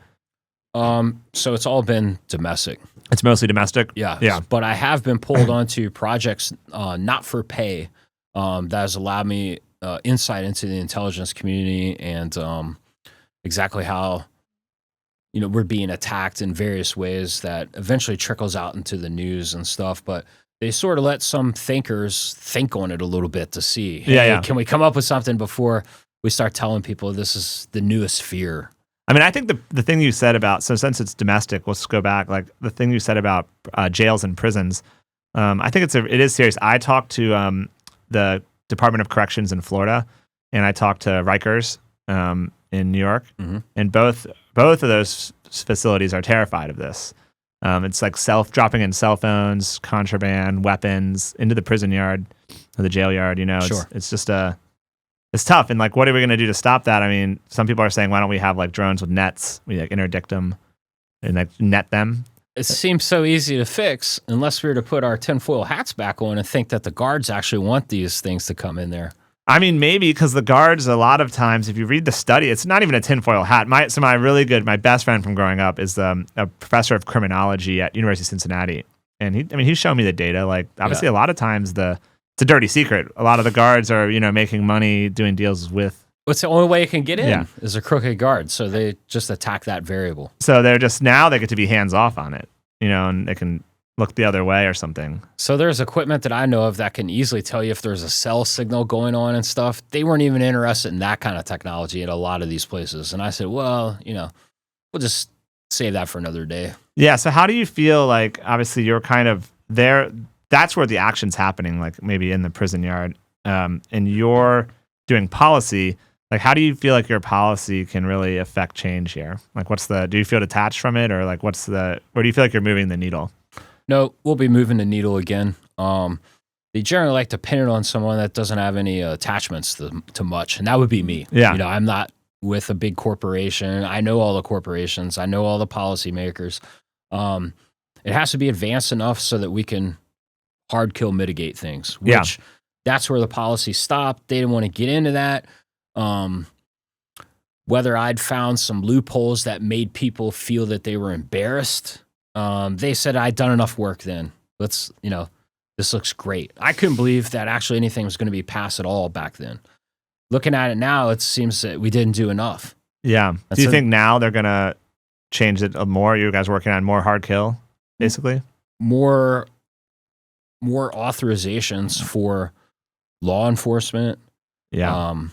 So it's all been domestic. It's mostly domestic? Yeah. Yeah. But I have been pulled onto projects, not for pay, that has allowed me insight into the intelligence community and exactly how, we're being attacked in various ways that eventually trickles out into the news and stuff. But they sort of let some thinkers think on it a little bit to see, hey, can we come up with something before we start telling people this is the newest fear? I mean, I think the thing you said about, so since it's domestic, let's go back, like the thing you said about jails and prisons, I think it is serious. I talked to the Department of Corrections in Florida, and I talked to Rikers in New York, and both of those facilities are terrified of this. It's like dropping in cell phones, contraband, weapons into the prison yard or the jail yard. Sure. It's just it's tough. And like, what are we going to do to stop that? I mean, some people are saying, why don't we have like drones with nets? We like interdict them and like net them. It seems so easy to fix unless we were to put our tinfoil hats back on and think that the guards actually want these things to come in there. I mean, maybe because the guards, a lot of times, if you read the study, it's not even a tinfoil hat. My best friend from growing up is a professor of criminology at University of Cincinnati. And he's shown me the data. Like, obviously, a lot of times it's a dirty secret. A lot of the guards are, making money doing deals with. What's the only way you can get in is a crooked guard. So they just attack that variable. So they're just, now they get to be hands off on it, and they can look the other way or something. So there's equipment that I know of that can easily tell you if there's a cell signal going on and stuff. They weren't even interested in that kind of technology at a lot of these places. And I said, well, we'll just save that for another day. Yeah. So how do you feel like, obviously you're kind of there, that's where the action's happening, like maybe in the prison yard, and you're doing policy. Like, how do you feel like your policy can really affect change here? Like, do you feel detached from it, or like, where do you feel like you're moving the needle? No, we'll be moving the needle again. They generally like to pin it on someone that doesn't have any attachments to much, and that would be me. Yeah. I'm not with a big corporation. I know all the corporations. I know all the policymakers. It has to be advanced enough so that we can hard kill mitigate things, which that's where the policy stopped. They didn't want to get into that. Whether I'd found some loopholes that made people feel that they were embarrassed. They said I'd done enough work then. This looks great. I couldn't believe that actually anything was going to be passed at all back then. Looking at it now, it seems that we didn't do enough. Yeah. Do you think now they're going to change it more? You guys working on more hard kill, basically? More authorizations for law enforcement. Yeah.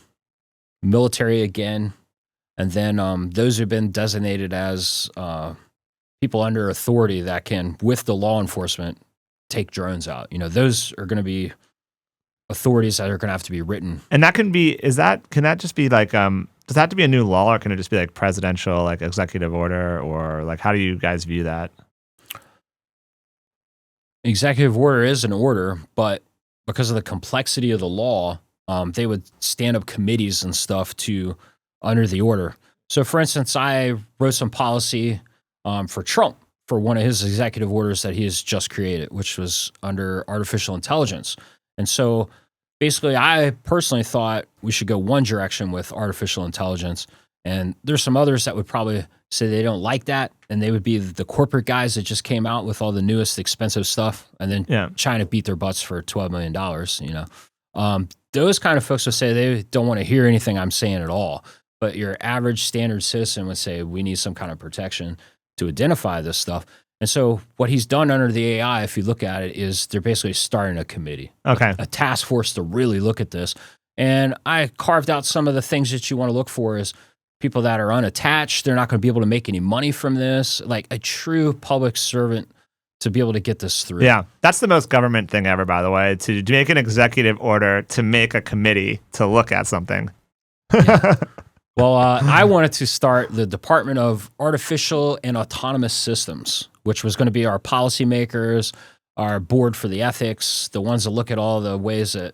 Military again. And then those who've been designated as people under authority that can, with the law enforcement, take drones out. Those are going to be authorities that are going to have to be written. And that can that just be like, does that have to be a new law, or can it just be like presidential, like executive order, or like, how do you guys view that? Executive order is an order, but because of the complexity of the law, they would stand up committees and stuff to under the order. So, for instance, I wrote some policy for Trump for one of his executive orders that he has just created, which was under artificial intelligence. And so, basically, I personally thought we should go one direction with artificial intelligence. And there's some others that would probably say they don't like that, and they would be the corporate guys that just came out with all the newest expensive stuff, and then China beat their butts for $12 million. Those kind of folks would say they don't want to hear anything I'm saying at all. But your average standard citizen would say we need some kind of protection to identify this stuff. And so what he's done under the AI, if you look at it, is they're basically starting a committee, a task force to really look at this. And I carved out some of the things that you want to look for is people that are unattached. They're not going to be able to make any money from this, like a true public servant to be able to get this through. Yeah, that's the most government thing ever, by the way, to make an executive order to make a committee to look at something. Yeah. Well, I wanted to start the Department of Artificial and Autonomous Systems, which was going to be our policymakers, our board for the ethics, the ones that look at all the ways that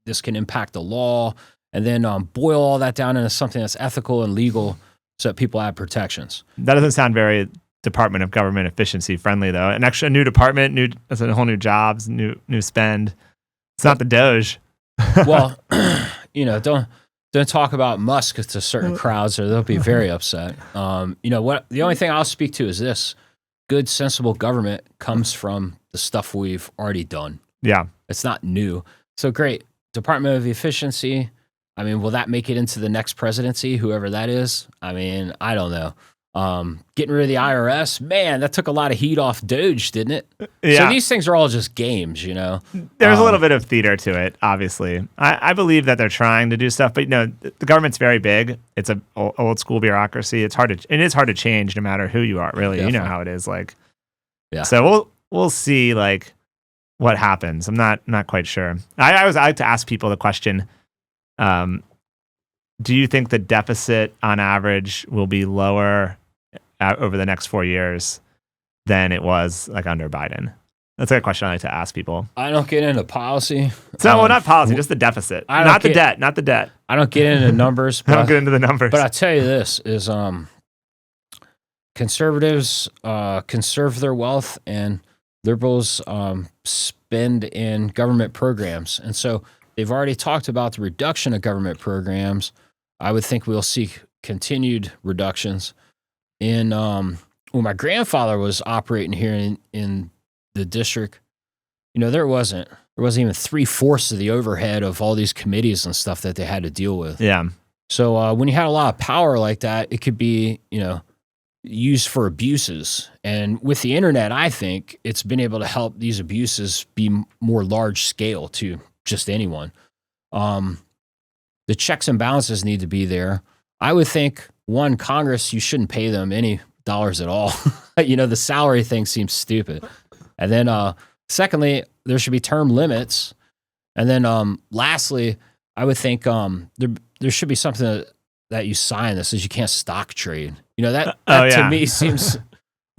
this can impact the law, and then boil all that down into something that's ethical and legal so that people have protections. That doesn't sound very Department of Government Efficiency friendly, though. An extra new department, that's a whole new jobs, new spend. It's not the Doge. Well, don't talk about Musk to certain crowds, or they'll be very upset. What? The only thing I'll speak to is this: good, sensible government comes from the stuff we've already done. Yeah, it's not new. So great, Department of Efficiency. I mean, will that make it into the next presidency, whoever that is? I mean, I don't know. Getting rid of the IRS, man, that took a lot of heat off Doge, didn't it? Yeah. So these things are all just games, There's a little bit of theater to it, obviously. I believe that they're trying to do stuff, but the government's very big. It's an old school bureaucracy. It is hard to change no matter who you are, really. Definitely. You know how it is. Yeah. So we'll see what happens. I'm not quite sure. I always like to ask people the question, do you think the deficit on average will be lower over the next 4 years than it was under Biden? That's a question I like to ask people. I don't get into policy. So, not policy, just the deficit. Not the debt. I don't get into numbers. I don't get into the numbers. But I tell you this is conservatives conserve their wealth, and liberals spend in government programs. And so they've already talked about the reduction of government programs. I would think we'll see continued reductions. When my grandfather was operating here in the district, there wasn't even 3/4 of the overhead of all these committees and stuff that they had to deal with. Yeah. So when you had a lot of power like that, it could be, used for abuses. And with the internet, I think it's been able to help these abuses be more large scale to just anyone. The checks and balances need to be there. I would think, one, Congress, you shouldn't pay them any dollars at all. The salary thing seems stupid. And then, secondly, there should be term limits. And then, lastly, I would think there should be something that you sign that says you can't stock trade. That to me seems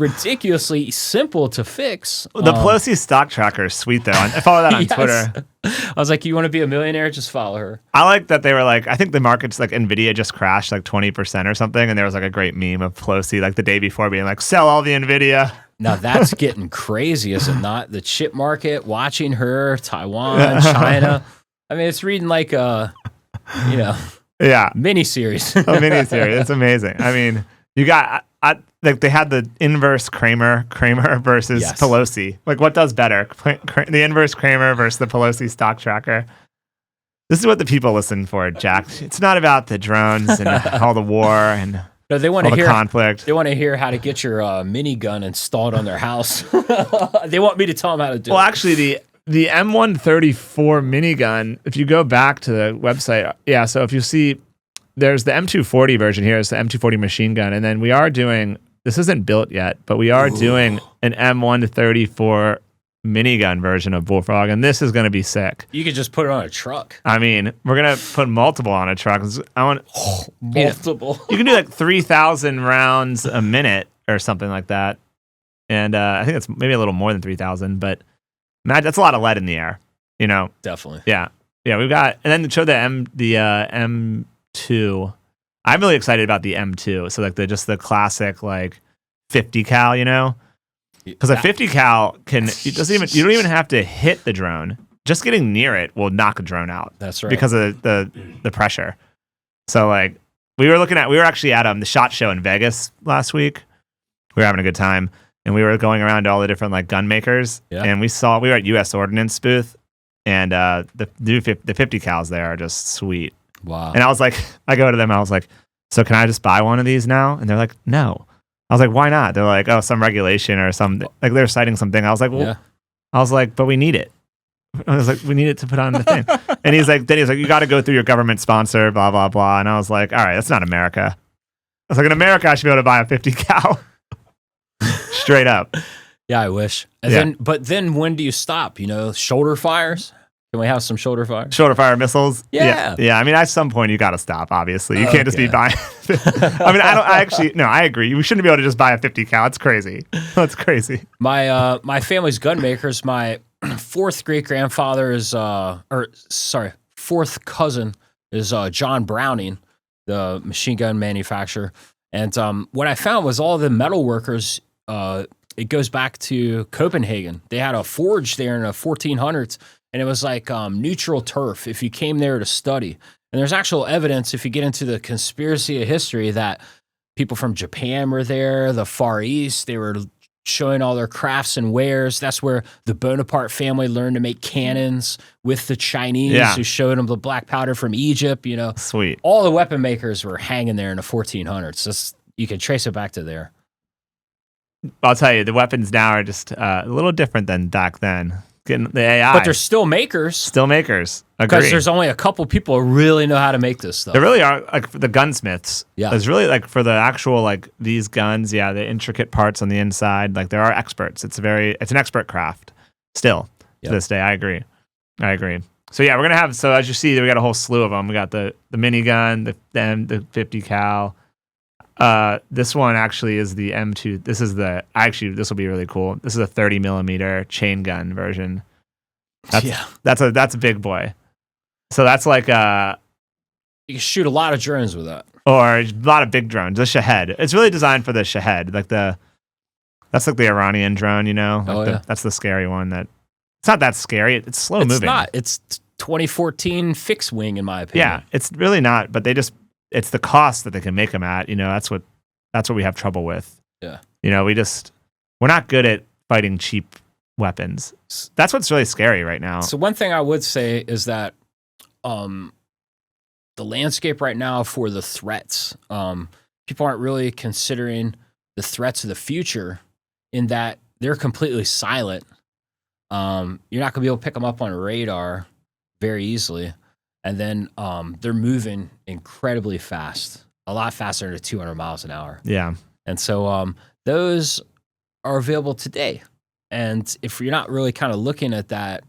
ridiculously simple to fix. The Pelosi stock tracker is sweet, though. I follow that on Twitter. I was like, you want to be a millionaire? Just follow her. I like that they were I think the market's NVIDIA just crashed 20% or something. And there was a great meme of Pelosi the day before being sell all the NVIDIA. Now that's getting crazy, is it not? The chip market, watching her, Taiwan, China. I mean, it's reading yeah, miniseries. A miniseries. It's amazing. I mean, you got they had the inverse Kramer versus Pelosi. What does better? The inverse Kramer versus the Pelosi stock tracker. This is what the people listen for, Jack. It's not about the drones and all the war and they want to hear conflict. They want to hear how to get your minigun installed on their house. They want me to tell them how to do it. Well, actually, the M134 minigun, if you go back to the website, so if you see, there's the M240 version here, it's the M240 machine gun, and then we are doing, this isn't built yet, but we are doing an M134 minigun version of Bullfrog, and this is going to be sick. You could just put it on a truck. I mean, we're going to put multiple on a truck. I want Multiple. You can do like 3,000 rounds a minute or something like that. And I think it's maybe a little more than 3,000, but that's a lot of lead in the air, you know? Definitely. Yeah. Yeah, we've got, and then to show the M2, I'm really excited about the M2. So like the classic like 50 cal, you know? Because a 50 cal you don't even have to hit the drone. Just getting near it will knock a drone out. That's right. Because of the pressure. So like we were actually at the SHOT Show in Vegas last week. We were having a good time. And we were going around to all the different like gun makers, and we were at U.S. Ordnance booth, and the 50 cals there are just sweet. Wow! And I was like, I go to them, I was like, so can I just buy one of these now? And they're like, no. I was like, why not? They're like, oh, some regulation or some like they're citing something. I was like, well, I was like, but we need it. I was like, we need it to put on the thing. And he's like, you got to go through your government sponsor, blah blah blah. And I was like, all right, that's not America. I was like, in America, I should be able to buy a 50 cal. Straight up. Yeah, I wish. But then when do you stop? You know, shoulder fires? Can we have some shoulder fires? Shoulder fire missiles? Yeah. Yeah. I mean, at some point, you got to stop, obviously. You can't just be buying. I mean, I agree. We shouldn't be able to just buy a 50 cal. It's crazy. That's crazy. My family's gun makers, my fourth cousin is John Browning, the machine gun manufacturer. And what I found was all the metal workers, it goes back to Copenhagen. They had a forge there in the 1400s, and it was like neutral turf if you came there to study. And there's actual evidence, if you get into the conspiracy of history, that people from Japan were there, the Far East, they were showing all their crafts and wares. That's where the Bonaparte family learned to make cannons with the Chinese, who showed them the black powder from Egypt, you know. Sweet. All the weapon makers were hanging there in the 1400s. You can trace it back to there. I'll tell you, the weapons now are just a little different than back then. Getting the AI. But they're still makers. Still makers. Because there's only a couple people who really know how to make this stuff. There really are, like the gunsmiths. Yeah. There's really like for the actual like these guns, the intricate parts on the inside, like there are experts. It's an expert craft still to this day. I agree. So yeah, we're going to have, so as you see, we got a whole slew of them. We got the minigun, the 50 cal. This one actually is the M2. This will be really cool. This is a 30 millimeter chain gun version. That's a big boy. So that's like you can shoot a lot of drones with that. Or a lot of big drones. The Shahed. It's really designed for the Shahed. That's like the Iranian drone, you know? That's the scary one it's not that scary. It's slow moving. It's not. It's 2014 fixed wing, in my opinion. Yeah, it's really not, but it's the cost that they can make them at. You know, that's what we have trouble with. Yeah. You know, we're not good at fighting cheap weapons. That's what's really scary right now. So one thing I would say is that the landscape right now for the threats, people aren't really considering the threats of the future in that they're completely silent. You're not going to be able to pick them up on radar very easily. And then they're moving incredibly fast, a lot faster than 200 miles an hour. Yeah. And so those are available today. And if you're not really kind of looking at that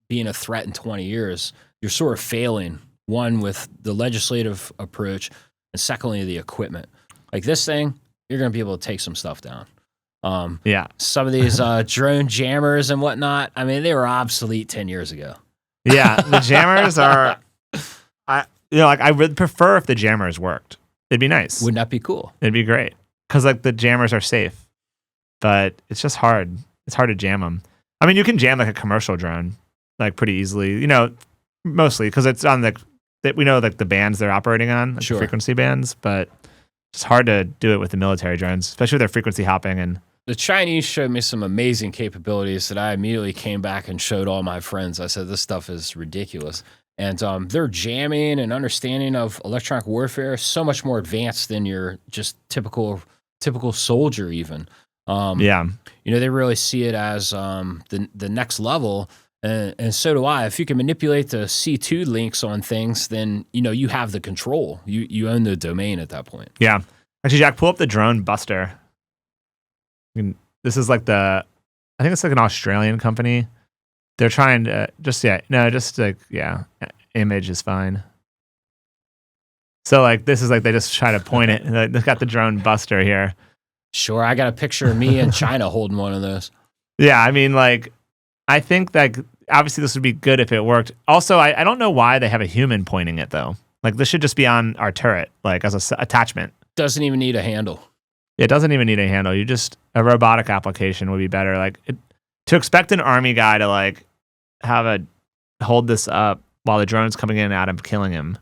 being a threat in 20 years, you're sort of failing, one, with the legislative approach, and secondly, the equipment. Like this thing, you're going to be able to take some stuff down. Some of these drone jammers and whatnot, I mean, they were obsolete 10 years ago. Yeah, the jammers are, I would prefer if the jammers worked. It'd be nice. Wouldn't that be cool? It'd be great. Because like the jammers are safe, but it's just hard. It's hard to jam them. I mean, you can jam like a commercial drone, like pretty easily, you know, mostly because it's on we know like the bands they're operating on, like the frequency bands, but it's hard to do it with the military drones, especially with their frequency hopping. And the Chinese showed me some amazing capabilities that I immediately came back and showed all my friends. I said, this stuff is ridiculous. And their jamming and understanding of electronic warfare is so much more advanced than your just typical soldier even. You know, they really see it as the next level. And so do I. If you can manipulate the C2 links on things, then, you know, you have the control. You own the domain at that point. Yeah. Actually, Jack, pull up the drone buster. This is like I I think it's like an Australian company. They're trying to image is fine. So like this is like they just try to point it. They've got the drone buster here. Sure, I got a picture of me in China holding one of those. Yeah, I mean, like, I think that obviously this would be good if it worked. Also, I don't know why they have a human pointing it though. Like this should just be on our turret, like as a attachment. Doesn't even need a handle. It doesn't even need a handle. A robotic application would be better. Like to expect an army guy to like hold this up while the drone's coming in at him, killing him.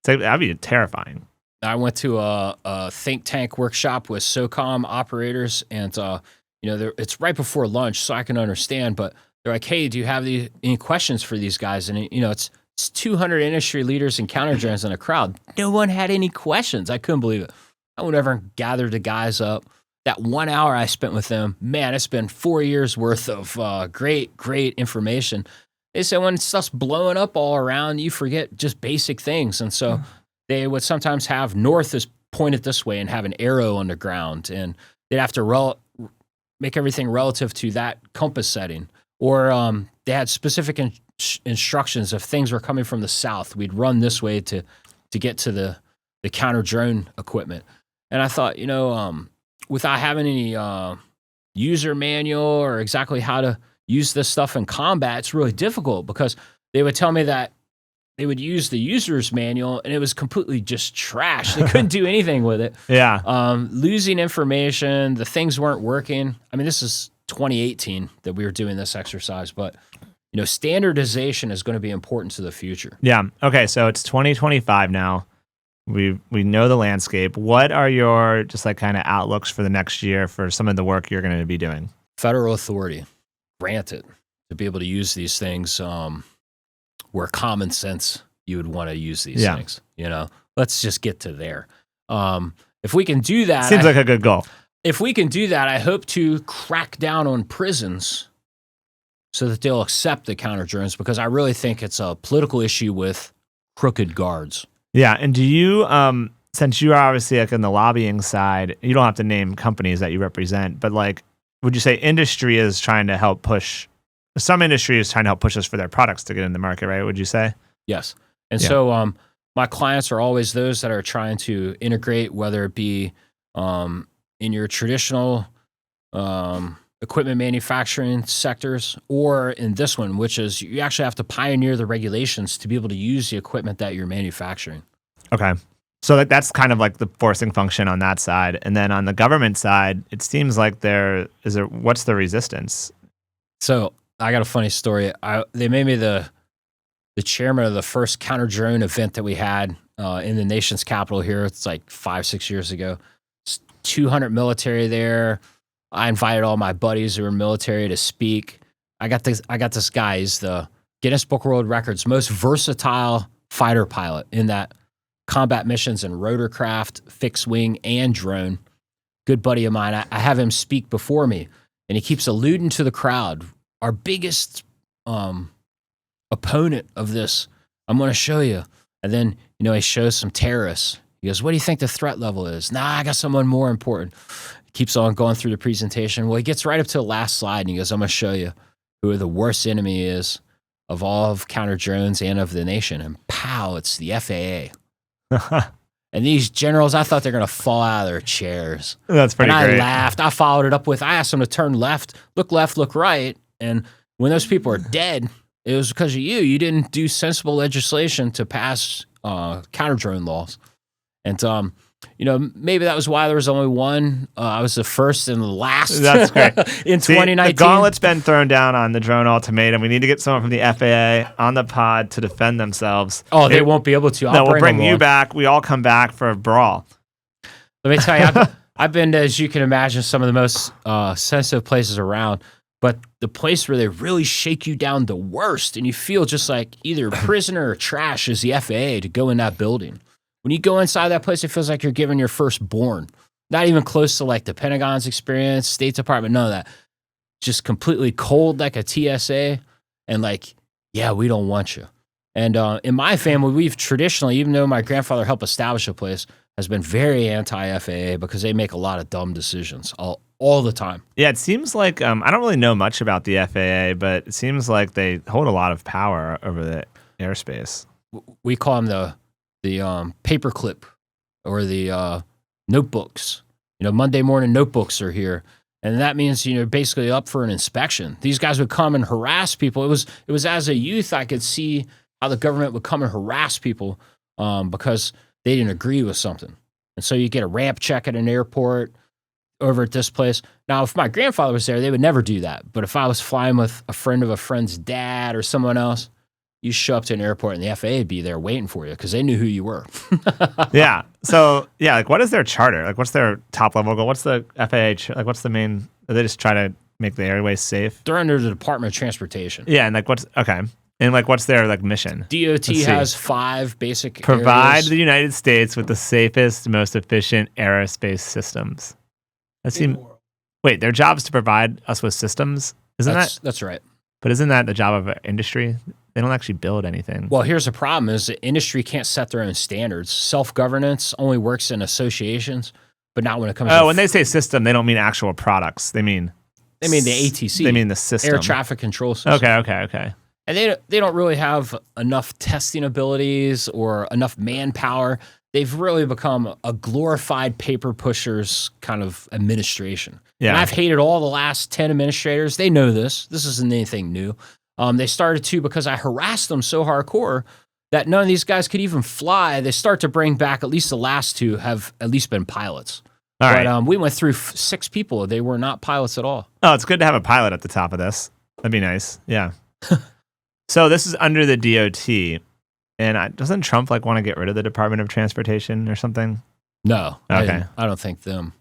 That'd be terrifying. I went to a think tank workshop with SOCOM operators, and it's right before lunch, so I can understand. But they're like, "Hey, do you have any questions for these guys?" And it's 200 industry leaders and counter drones in a crowd. No one had any questions. I couldn't believe it. I went over and gathered the guys up. That 1 hour I spent with them, man, it's been 4 years worth of great information. They said when stuff's blowing up all around, you forget just basic things. And so they would sometimes have north is pointed this way and have an arrow on the ground. And they'd have to make everything relative to that compass setting. Or they had specific instructions. If things were coming from the south, we'd run this way to get to the counter drone equipment. And I thought, without having any user manual or exactly how to use this stuff in combat, it's really difficult because they would tell me that they would use the user's manual and it was completely just trash. They couldn't do anything with it. Yeah. Losing information, the things weren't working. I mean, this is 2018 that we were doing this exercise, but standardization is going to be important to the future. Yeah. Okay. So it's 2025 now. We know the landscape. What are your just like kind of outlooks for the next year for some of the work you're going to be doing? Federal authority granted to be able to use these things where common sense you would want to use these things. Let's just get to there. If we can do that, seems like a good goal. If we can do that, I hope to crack down on prisons so that they'll accept the counter drones, because I really think it's a political issue with crooked guards. Yeah, and do you, since you are obviously like in the lobbying side, you don't have to name companies that you represent, but like, would you say industry is trying to help push? Some industry is trying to help push us for their products to get in the market, right? Would you say? Yes, and so my clients are always those that are trying to integrate, whether it be in your traditional equipment manufacturing sectors, or in this one, which is you actually have to pioneer the regulations to be able to use the equipment that you're manufacturing. Okay. So that's kind of like the forcing function on that side. And then on the government side, it seems like what's the resistance? So I got a funny story. They made me the chairman of the first counter drone event that we had in the nation's capital here. It's like 5-6 years ago. 200 military there. I invited all my buddies who were military to speak. I got this guy. He's the Guinness Book of World Records most versatile fighter pilot in that combat missions and rotorcraft, fixed wing, and drone. Good buddy of mine. I have him speak before me, and he keeps alluding to the crowd. Our biggest opponent of this, I'm going to show you. And then, he shows some terrorists. He goes, "What do you think the threat level is?" "Nah, I got someone more important." Keeps on going through the presentation. Well, he gets right up to the last slide and he goes, "I'm going to show you who the worst enemy is of all of counter drones and of the nation." And pow, it's the FAA. And these generals, I thought they're going to fall out of their chairs. That's pretty great. I laughed. I followed it up with, I asked them to turn left, look right. And when those people are dead, it was because of you. You didn't do sensible legislation to pass counter drone laws. And maybe that was why there was only one. I was the first and the last. That's great. In 2019. The gauntlet's been thrown down on the drone ultimatum. We need to get someone from the FAA on the pod to defend themselves. Oh, they won't be able to. We'll bring you back. We all come back for a brawl. Let me tell you, I've been to, as you can imagine, some of the most sensitive places around. But the place where they really shake you down the worst, and you feel just like either a prisoner or trash, is the FAA to go in that building. When you go inside that place, it feels like you're giving your firstborn. Not even close to like the Pentagon's experience, State Department, none of that. Just completely cold like a TSA, and like, yeah, we don't want you. And in my family, we've traditionally, even though my grandfather helped establish a place, has been very anti-FAA because they make a lot of dumb decisions all the time. Yeah, it seems like I don't really know much about the FAA, but it seems like they hold a lot of power over the airspace. We call them the paperclip or the notebooks. Monday morning notebooks are here. And that means, basically up for an inspection. These guys would come and harass people. It was as a youth, I could see how the government would come and harass people because they didn't agree with something. And so you get a ramp check at an airport over at this place. Now, if my grandfather was there, they would never do that. But if I was flying with a friend of a friend's dad or someone else, you show up to an airport and the FAA would be there waiting for you because they knew who you were. Yeah. So, yeah, like what is their charter? Like what's their top level goal? What's the FAA? Like what's the main, they just try to make the airways safe? They're under the Department of Transportation. Yeah. And like and like what's their like mission? DOT has 5 basic Provide areas. the United States with the safest, most efficient aerospace systems. Wait, their job is to provide us with systems? That's right. But isn't that the job of industry? They don't actually build anything. Well, here's the problem is the industry can't set their own standards. Self-governance only works in associations, but not when it comes to... when they say system, they don't mean actual products. They mean the ATC. They mean the system. Air traffic control system. Okay. And they don't really have enough testing abilities or enough manpower. They've really become a glorified paper pushers kind of administration. Yeah. And I've hated all the last 10 administrators. They know this. This isn't anything new. They started to because I harassed them so hardcore that none of these guys could even fly. They start to bring back at least the last 2 have at least been pilots. All right. But we went through 6 people. They were not pilots at all. Oh, it's good to have a pilot at the top of this. That'd be nice. Yeah. So this is under the DOT. And doesn't Trump want to get rid of the Department of Transportation or something? No. Okay. I don't think them.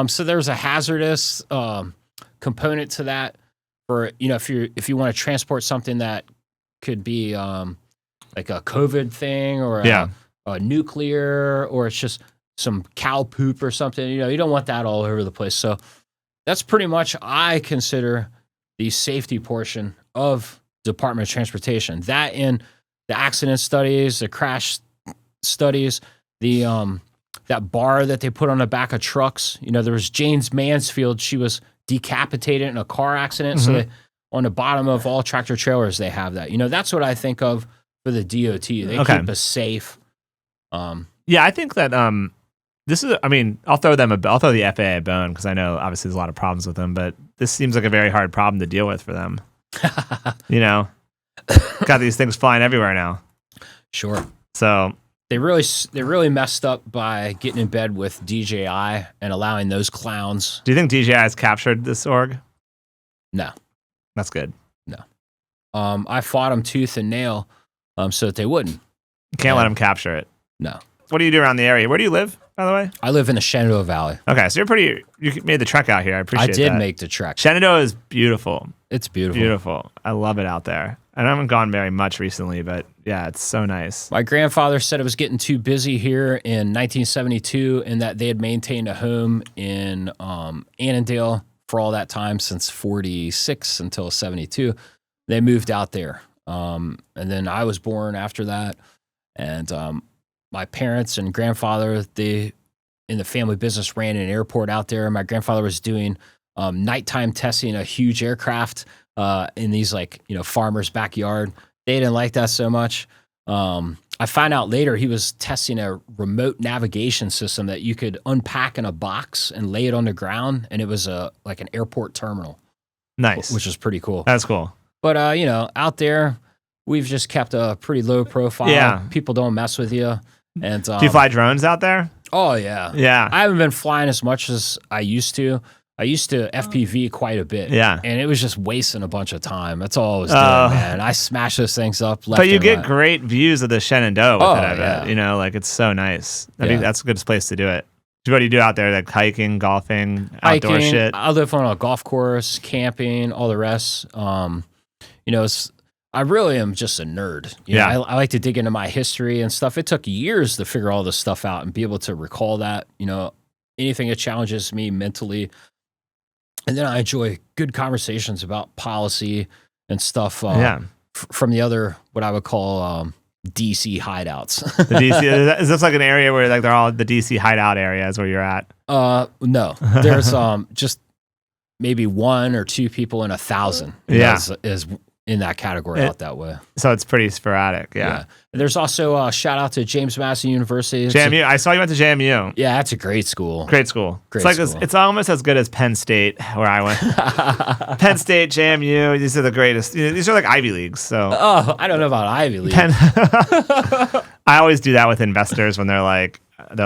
So there's a hazardous component to that for, if you want to transport something that could be like a COVID thing or a nuclear, or it's just some cow poop or something, you don't want that all over the place. So that's pretty much, I consider, the safety portion of Department of Transportation. That and the accident studies, the crash studies, the that bar that they put on the back of trucks. There was James Mansfield. She was decapitated in a car accident. Mm-hmm. So on the bottom of all tractor trailers, they have that. That's what I think of for the DOT. They keep us safe. Yeah, I think that this is. I mean, I'll throw the FAA a bone because I know obviously there's a lot of problems with them, but this seems like a very hard problem to deal with for them. Got these things flying everywhere now. Sure. So they really messed up by getting in bed with DJI and allowing those clowns. Do you think DJI has captured this org? No. That's good. No. I fought them tooth and nail so that they wouldn't. You can't let them capture it. No. What do you do around the area? Where do you live, by the way? I live in the Shenandoah Valley. Okay, so you made the trek out here. I appreciate that. I did make the trek. Shenandoah is beautiful. It's beautiful. Beautiful. I love it out there. I haven't gone very much recently, but yeah, it's so nice. My grandfather said it was getting too busy here in 1972 and that they had maintained a home in Annandale for all that time since 46 until 72. They moved out there. And then I was born after that. And my parents and grandfather, they in the family business ran an airport out there. My grandfather was doing nighttime testing a huge aircraft in these farmers' backyard. They didn't like that so much. I found out later he was testing a remote navigation system that you could unpack in a box and lay it on the ground, and it was like an airport terminal. Nice. Which is pretty cool. That's cool. But out there, we've just kept a pretty low profile. Yeah. People don't mess with you. And do you fly drones out there? Oh yeah. Yeah. I haven't been flying as much as I used to. I used to FPV quite a bit. Yeah. And it was just wasting a bunch of time. That's all I was doing, man. I smash those things up left But you and get right. great views of the Shenandoah with it, I bet. Yeah. It's so nice. I think that's a good place to do it. What do you do out there? Like hiking, golfing, outdoor shit? I live on a golf course, camping, all the rest. I really am just a nerd. I like to dig into my history and stuff. It took years to figure all this stuff out and be able to recall that, anything that challenges me mentally. And then I enjoy good conversations about policy and stuff from the other, what I would call DC hideouts. The DC is this like an area where like they're all the DC hideout areas where you're at? No, there's just maybe 1 or 2 people in 1,000. Is in that category out that way. So it's pretty sporadic. Yeah. There's also a shout out to James Madison University. JMU. I saw you went to JMU. Yeah, that's a great school. Great school. Great it's school. It's almost as good as Penn State, where I went. Penn State, JMU. These are the greatest. These are like Ivy Leagues. So. Oh, I don't know about Ivy League. I always do that with investors when they're like, they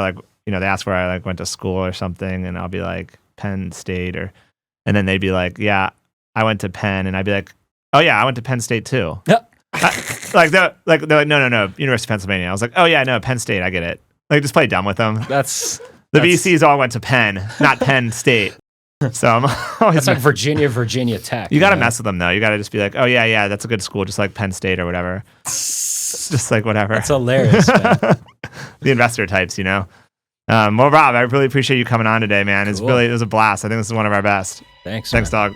ask where I like went to school or something, and I'll be like Penn State, and then they'd be like, yeah, I went to Penn, and I'd be like, oh yeah, I went to Penn State too. Yep. They're like, no, University of Pennsylvania. I was like, oh yeah, no, Penn State, I get it. Like, just play dumb with them. That's VCs all went to Penn, not Penn State. So I'm always that's like Virginia Tech. You got to mess with them though. You got to just be like, oh yeah, that's a good school, just like Penn State or whatever. It's just like whatever. That's hilarious, man. The investor types, Well, Rob, I really appreciate you coming on today, man. Cool. It was a blast. I think this is one of our best. Thanks, dog.